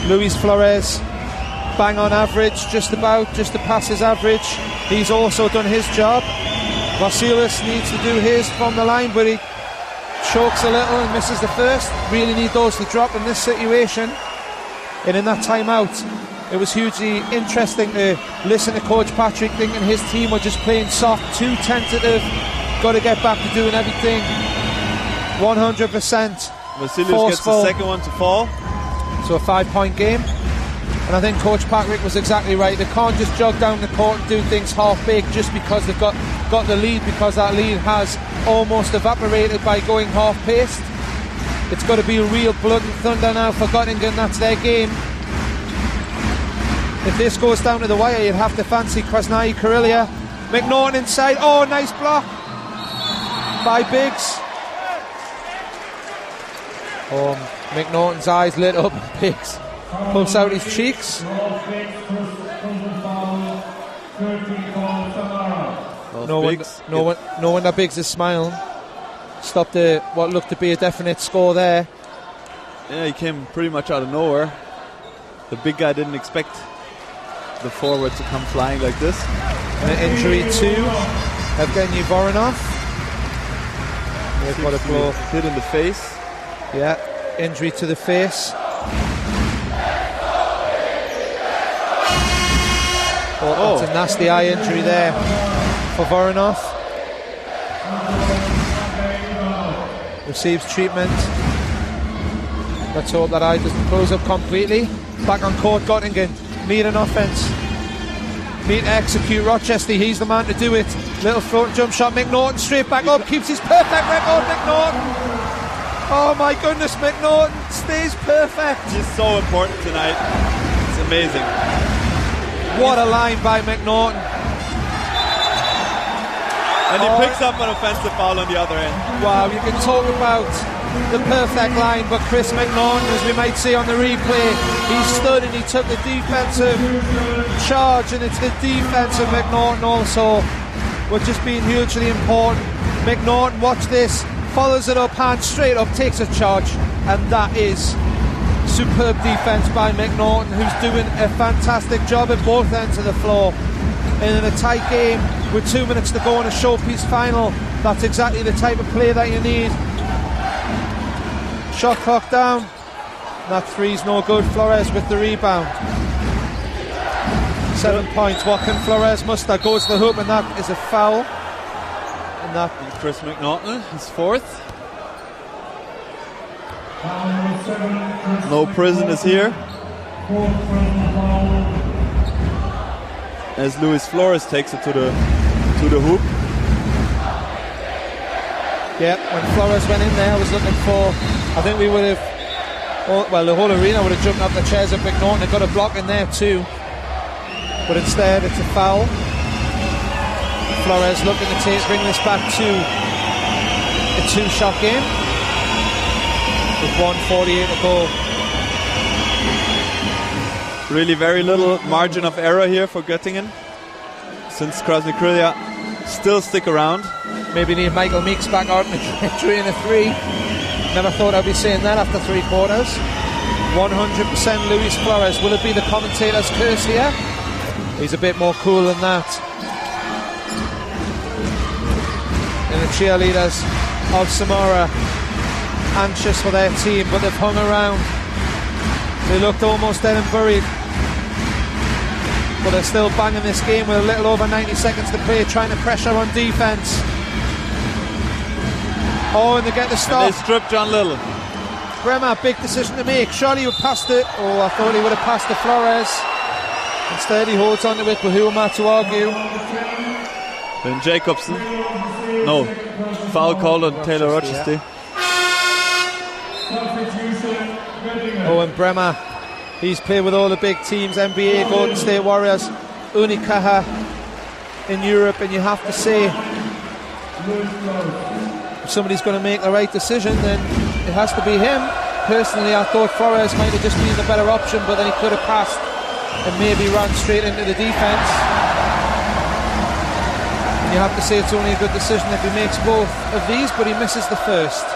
Luis Flores, bang on average, just to pass his average. He's also done his job. Vasylius needs to do his from the line, but he chokes a little and misses the first. Really need those to drop in this situation. And in that timeout, it was hugely interesting to listen to Coach Patrick thinking his team were just playing soft, too tentative, got to get back to doing everything 100% Vasylius gets the second one to fall. So a 5-point game. And I think Coach Patrick was exactly right. They can't just jog down the court and do things half-baked just because they've got the lead, because that lead has almost evaporated by going half-paced. It's got to be a real blood and thunder now for Gottingen. That's their game. If this goes down to the wire, you'd have to fancy Krasnye, Krylia. McNaughton inside. Oh, nice block by Biggs. Oh, McNaughton's eyes lit up. Biggs pulls out his cheeks. No wonder Biggs is smiling. Stopped what looked to be a definite score there. Yeah, he came pretty much out of nowhere. The big guy didn't expect the forward to come flying like this. And an injury to Evgeny Voronov. What a blow. Hit in the face. Yeah, injury to the face. Oh, that's a nasty eye injury there for Voronov. Receives treatment. Let's hope that eye doesn't close up completely. Back on court, Gottingen need an offense. Need to execute Rochestie. He's the man to do it. Little front jump shot. McNaughton straight back up. Keeps his perfect record. McNaughton. Oh my goodness, McNaughton stays perfect. He's so important tonight. It's amazing. What a line by McNaughton. And he picks up an offensive foul on the other end. Wow, you can talk about the perfect line, but Chris McNaughton, as we might see on the replay, he stood and he took the defensive charge, and it's the defense of McNaughton also, which has been hugely important. McNaughton, watch this, follows it up, hand straight up, takes a charge, and that is superb defense by McNaughton, who's doing a fantastic job at both ends of the floor. And in a tight game with 2 minutes to go in a showpiece final, that's exactly the type of play that you need. Shot clock down. That three's no good. Flores with the rebound. 7 points. What can Flores muster? Goes to the hoop, and that is a foul. And that Chris McNaughton, his fourth. No prisoners here. As Luis Flores takes it to the hoop. Yeah, when Flores went in there, I was looking for, I think we would have, well, the whole arena would have jumped up the chairs at McNaughton. They got a block in there too, but instead it's a foul. Flores looking to bring this back to a 2-shot game with 1:48 to go. Really very little margin of error here for Göttingen, since Krasnye Krylia still stick around. Maybe need Michael Meeks back out in a 3. Never thought I'd be saying that after 3 quarters. 100% Luis Flores. Will it be the commentator's curse here? He's a bit more cool than that. And the cheerleaders of Samara, anxious for their team, but they've hung around. They looked almost dead and buried. but they're still banging this game with a little over 90 seconds to play, trying to pressure on defence. Oh, and they get the stop. And they strip John Little. Bremer, big decision to make. Surely he would pass it. Oh, I thought he would have passed to Flores. Instead he holds on to it, but who am I to argue? Then Jacobson. No, foul call on Taylor Rochestie. Oh, and Bremer, he's played with all the big teams, NBA, Golden State Warriors, Unicaja in Europe, and you have to say, if somebody's going to make the right decision, then it has to be him. Personally, I thought Flores might have just been the better option, but then he could have passed and maybe ran straight into the defence. You have to say it's only a good decision if he makes both of these, but he misses the first.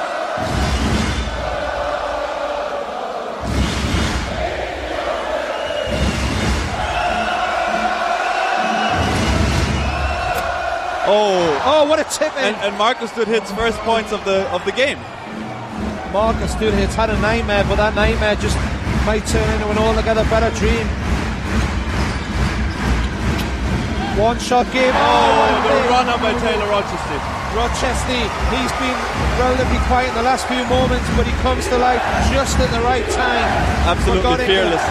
Oh, what a tip in. And Marcus Dude-Hit's first points of the game. Marcus Dude-Hit's had a nightmare, but that nightmare just might turn into an altogether better dream. One shot game. The runner by Taylor Rochestie. Rochestie, he's been relatively quiet in the last few moments, but he comes to life just at the right time. Absolutely fearless.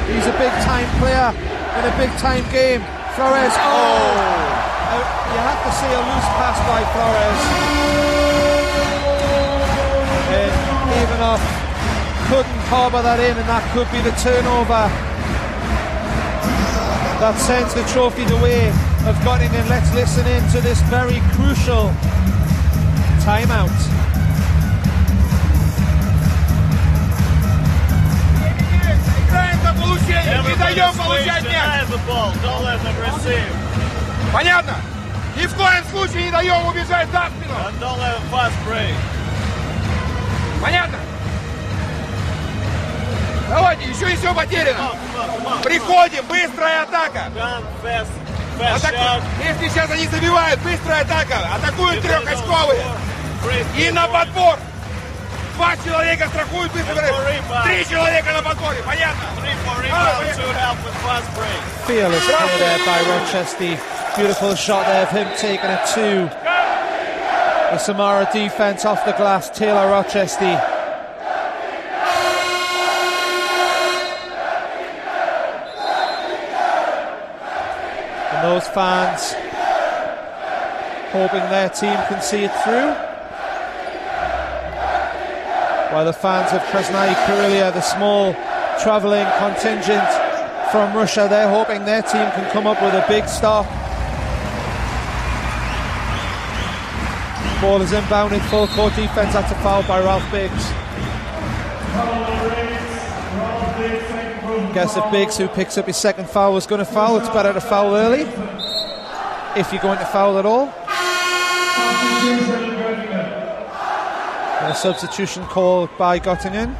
He's a big time player in a big time game. Flores, you have to see a loose pass by Flores. And Ivanov couldn't harbour that in, and that could be the turnover that sends the trophy the way of Gottingen. Let's listen in to this very crucial timeout. Понятно? Ни в коем случае не даем убежать за спину. Понятно? Давайте, еще не все потеряно. Приходим, быстрая атака. Если сейчас они забивают, быстрая атака. Атакуют трехочковые. И на подбор. 2 человека страхуют быстро. 3 человека на подборе. Понятно? Fearless play there by Rochestie. Beautiful shot there of him taking it to the Samara defence off the glass. Taylor Rochestie. And those fans hoping their team can see it through. While the fans of Krasnye, Krylia, the small travelling contingent from Russia, they're hoping their team can come up with a big stop. Ball is inbounded, full court defence. That's a foul by Ralph Biggs. Guess if Biggs, who picks up his second foul, was going to foul, it's better to foul early, if you're going to foul at all. And a substitution called by Gottingen.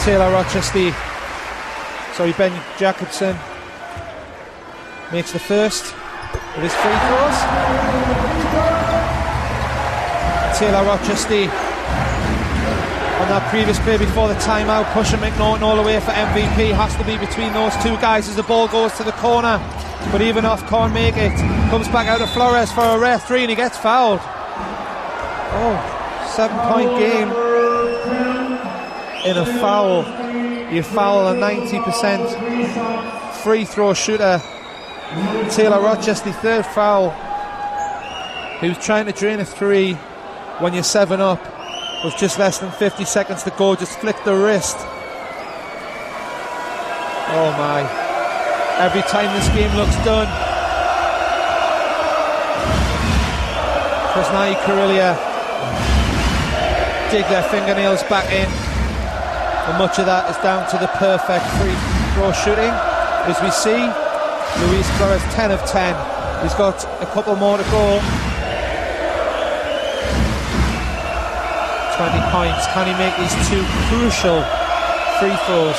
Taylor Rochestie, Ben Jacobson makes the first of his free throws. Taylor Rochestie on that previous play before the timeout, pushing McNaughton all the way for MVP. Has to be between those two guys as the ball goes to the corner, but Ivanov can't make it. Comes back out to Flores for a rare three and he gets fouled. 7-point game in a foul. You foul a 90% free throw shooter. Taylor Rochestie, third foul. He was trying to drain a three when you're 7 up with just less than 50 seconds to go. Just flick the wrist. Oh my. Every time this game looks done. Krasnye, Krylia dig their fingernails back in. And much of that is down to the perfect free throw shooting. As we see, Luis Flores 10 of 10. He's got a couple more to go. 20 points. Can he make these two crucial free throws?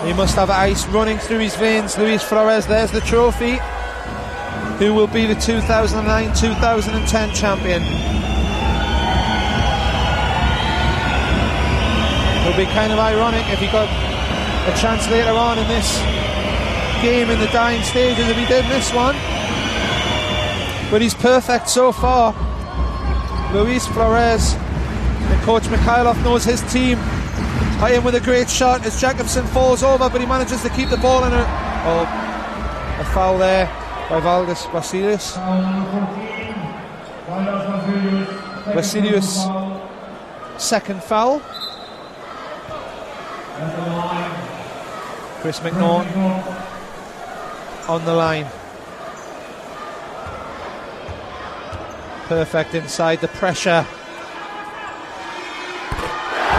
He must have ice running through his veins. Luis Flores, there's the trophy. Who will be the 2009-2010 champion? It would be kind of ironic if he got a chance later on in this game in the dying stages if he did miss one. But he's perfect so far. Luis Flores, and Coach Mikhailov knows his team are in with a great shot as Jacobson falls over, but he manages to keep the ball in it. Oh, a foul there by Vasylius. Vasylius, second foul. Chris McNaughton on the line. Perfect inside the pressure.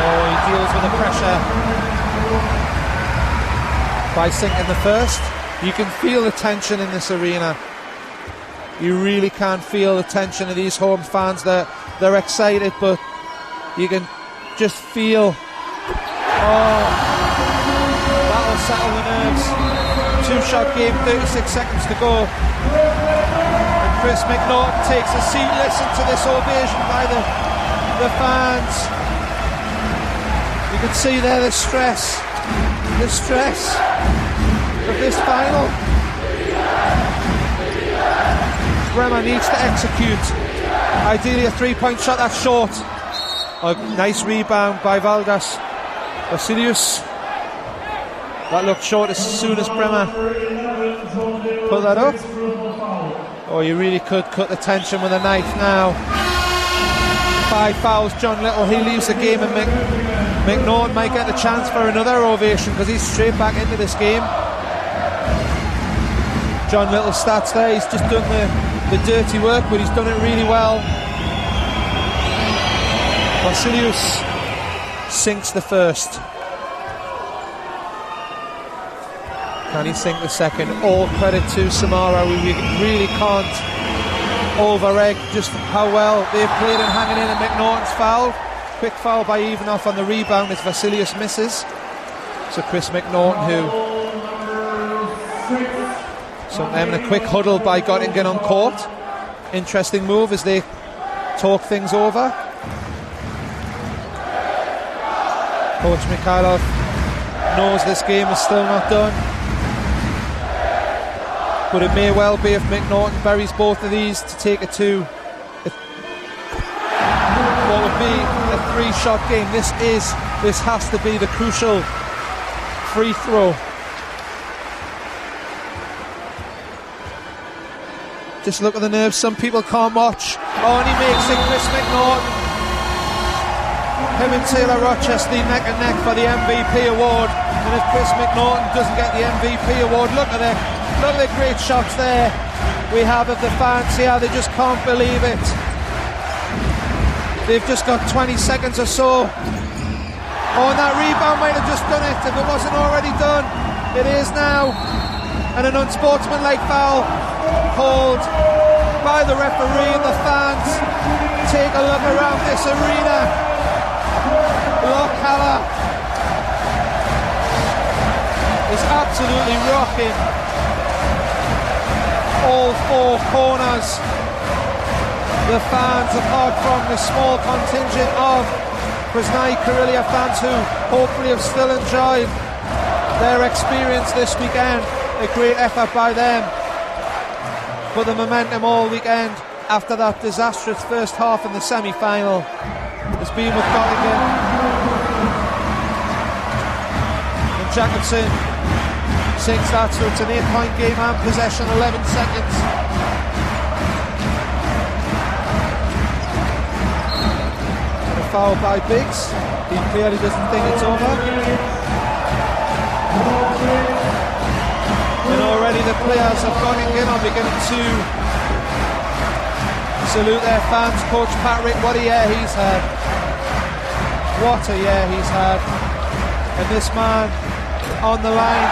Oh, he deals with the pressure by sinking the first. You can feel the tension in this arena. You really can feel the tension of these home fans. They're excited, but you can just feel, that'll settle the nerves. Two-shot game, 36 seconds to go. And Chris McNaughton takes a seat. Listen to this ovation by the fans. You can see there the stress of this final. Bremer needs to execute. Ideally a three-point shot, that's short. A nice rebound by Vasylius. That looked short as soon as Bremer put that up. Oh, you really could cut the tension with a knife now. 5 fouls, John Little, he leaves the game, and McNaughton might get the chance for another ovation because he's straight back into this game. John Little's stats there, he's just done the dirty work, but he's done it really well. Vasylius sinks the first. Can he sink the second? All credit to Samara. We really can't over-egg just how well they've played and hanging in. And McNaughton's foul. Quick foul by Ivanov on the rebound as Vasylius misses. So Chris McNaughton, and a quick huddle by Gottingen on court. Interesting move as they talk things over. Coach Mikhailov knows this game is still not done, but it may well be if McNaughton buries both of these to take it to what would be a 3-shot game. This has to be the crucial free throw. Just look at the nerves, some people can't watch. Oh, and he makes it, Chris McNaughton. Him and Taylor Rochestie neck and neck for the MVP award. And if Chris McNaughton doesn't get the MVP award, look at the great shots there we have of the fans here. They just can't believe it. They've just got 20 seconds or so. Oh, and that rebound might have just done it if it wasn't already done. It is now. And an unsportsmanlike foul called by the referee, and the fans take a look around this arena. Lochhaller is absolutely rocking all 4 corners. The fans, apart from the small contingent of Krasnye Krylia fans who hopefully have still enjoyed their experience this weekend, a great effort by them. But the momentum all weekend after that disastrous first half in the semi-final has been with Gottingen. And Jacobson sinks that, so it's an 8-point game and possession, 11 seconds. And a foul by Biggs. He clearly doesn't think it's over. And already the players of Gottingen are beginning to salute their fans. Coach Patrick, what a year he's had. What a year he's had. And this man on the line,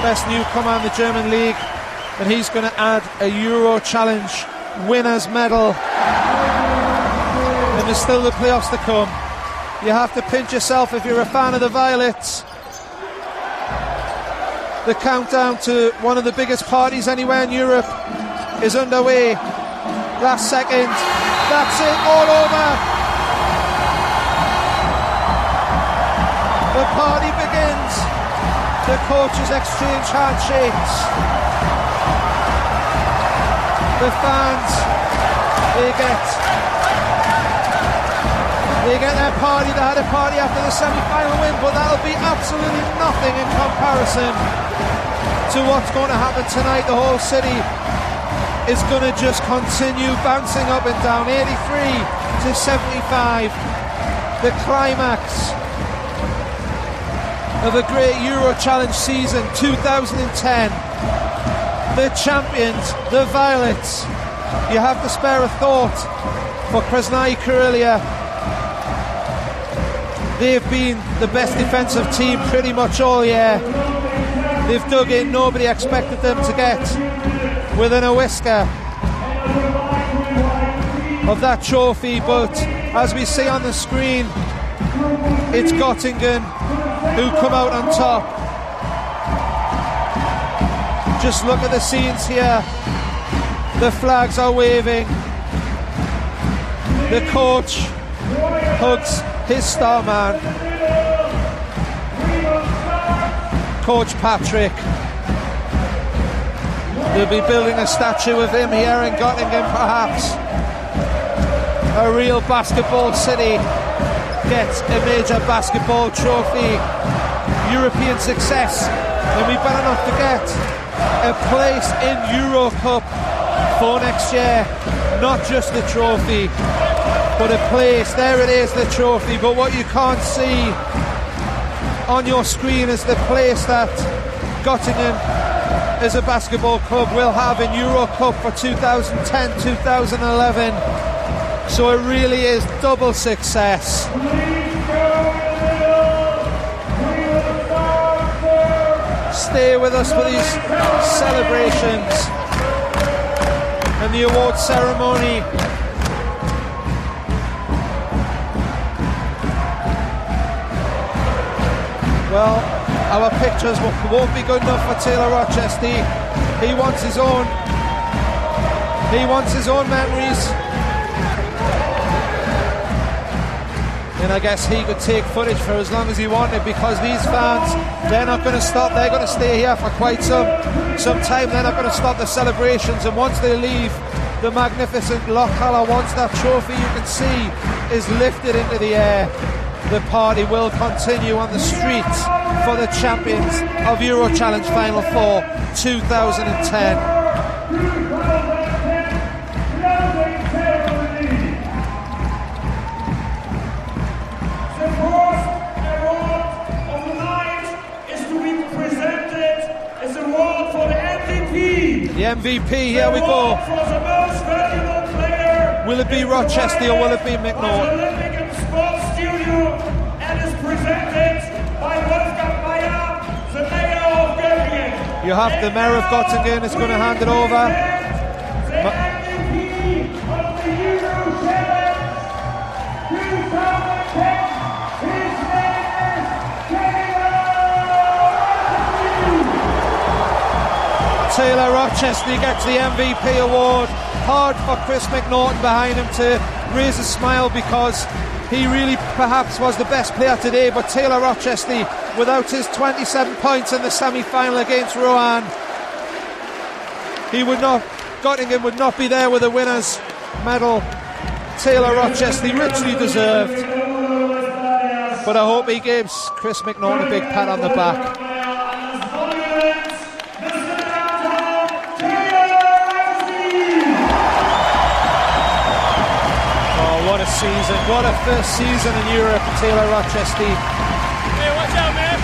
best newcomer in the German league, and he's going to add a EuroChallenge winners medal. And there's still the playoffs to come. You have to pinch yourself if you're a fan of the Violets. The countdown to one of the biggest parties anywhere in Europe is underway. Last second. That's it, all over. The party begins. The coaches exchange handshakes. The fans, they get their party. They had a party after the semi-final win, but that'll be absolutely nothing in comparison to what's going to happen tonight. The whole city is going to just continue bouncing up and down. 83 to 75. The climax of a great Euro Challenge season 2010. The champions, the Violets. You have to spare a thought for Krasnye Krylia. They've been the best defensive team pretty much all year. They've dug in, nobody expected them to get within a whisker of that trophy, but as we see on the screen, it's Gottingen who come out on top. Just look at the scenes here. The flags are waving. The coach hugs his star man, Coach Patrick. They'll be building a statue of him here in Gottingen, perhaps. A real basketball city gets a major basketball trophy. European success, and we better not forget a place in Euro Cup for next year. Not just the trophy, but a place. There it is, the trophy, but what you can't see on your screen is the place that Gottingen as a basketball club will have in Euro Cup for 2010-2011. So it really is double success. Stay with us for these celebrations and the award ceremony. Well, our pictures won't be good enough for Taylor Rochestie. He wants his own memories. And I guess he could take footage for as long as he wanted, because these fans, they're not going to stop. They're going to stay here for quite some time. They're not going to stop the celebrations, and once they leave the magnificent Lochaller, once that trophy you can see is lifted into the air, the party will continue on the streets for the champions of EuroChallenge Final Four 2010. The MVP, here we go. Will it be Rochestie or will it be McNaughton? And is presented by Wolfgang Meyer, the mayor of Gottingen. You have the mayor of Gottingen is going to hand it over. The MVP of the EuroChallenge 2010. His name is Taylor Rochestie gets the MVP award. Hard for Chris McNaughton behind him to raise a smile, because he really perhaps was the best player today, but Taylor Rochestie, without his 27 points in the semi-final against Rouen, Gottingen would not be there with a winner's medal. Taylor Rochestie richly deserved, but I hope he gives Chris McNaughton a big pat on the back. What a season, what a first season in Europe, Taylor Rochestie. Hey, watch out, man.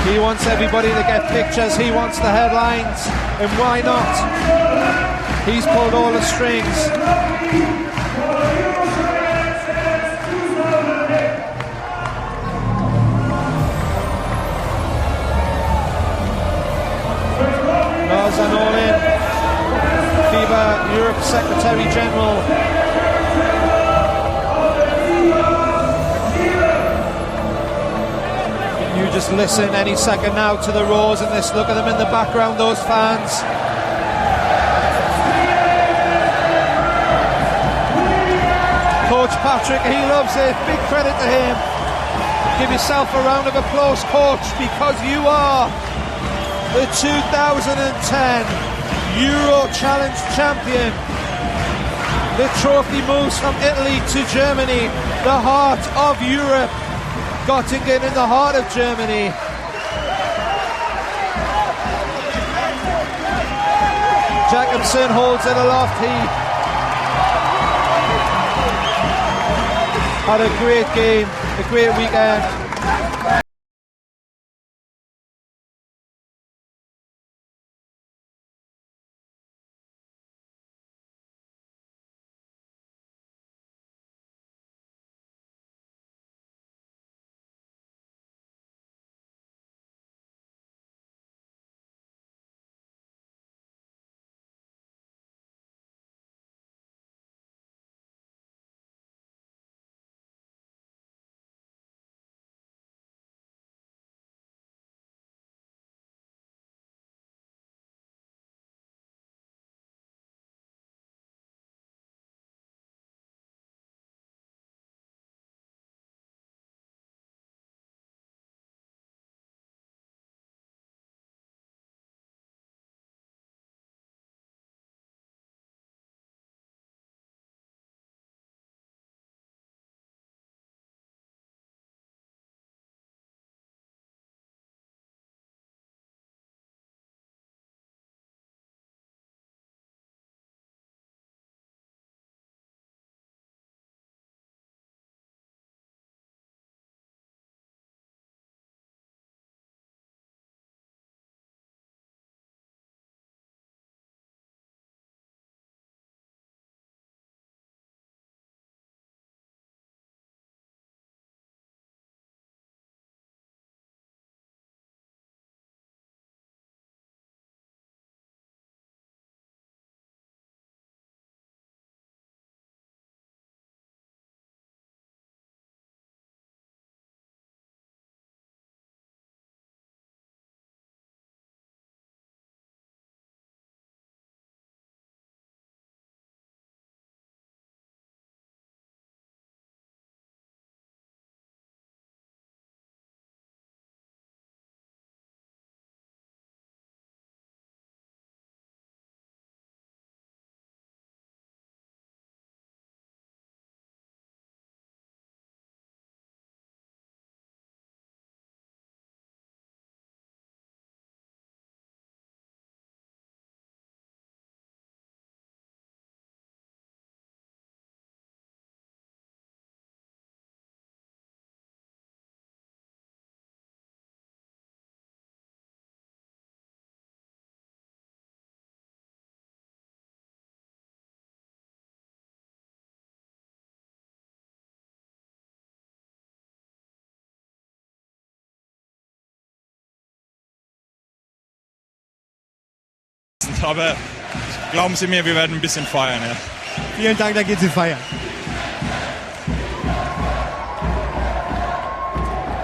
He wants everybody to get pictures, he wants the headlines, and why not? He's pulled all the strings. Nose and all in. FIBA Europe Secretary General You just listen any second now to the roars and this. Look at them in the background, those fans. Coach Patrick, he loves it. Big credit to him. Give yourself a round of applause, Coach, because you are the 2010 Euro Challenge champion. The trophy moves from Italy to Germany, the heart of Europe. Gottingen in the heart of Germany. Jacobson holds it aloft. He had a great game, a great weekend. Aber glauben Sie mir, wir werden ein bisschen feiern. Ja. Vielen Dank, da geht Sie feiern.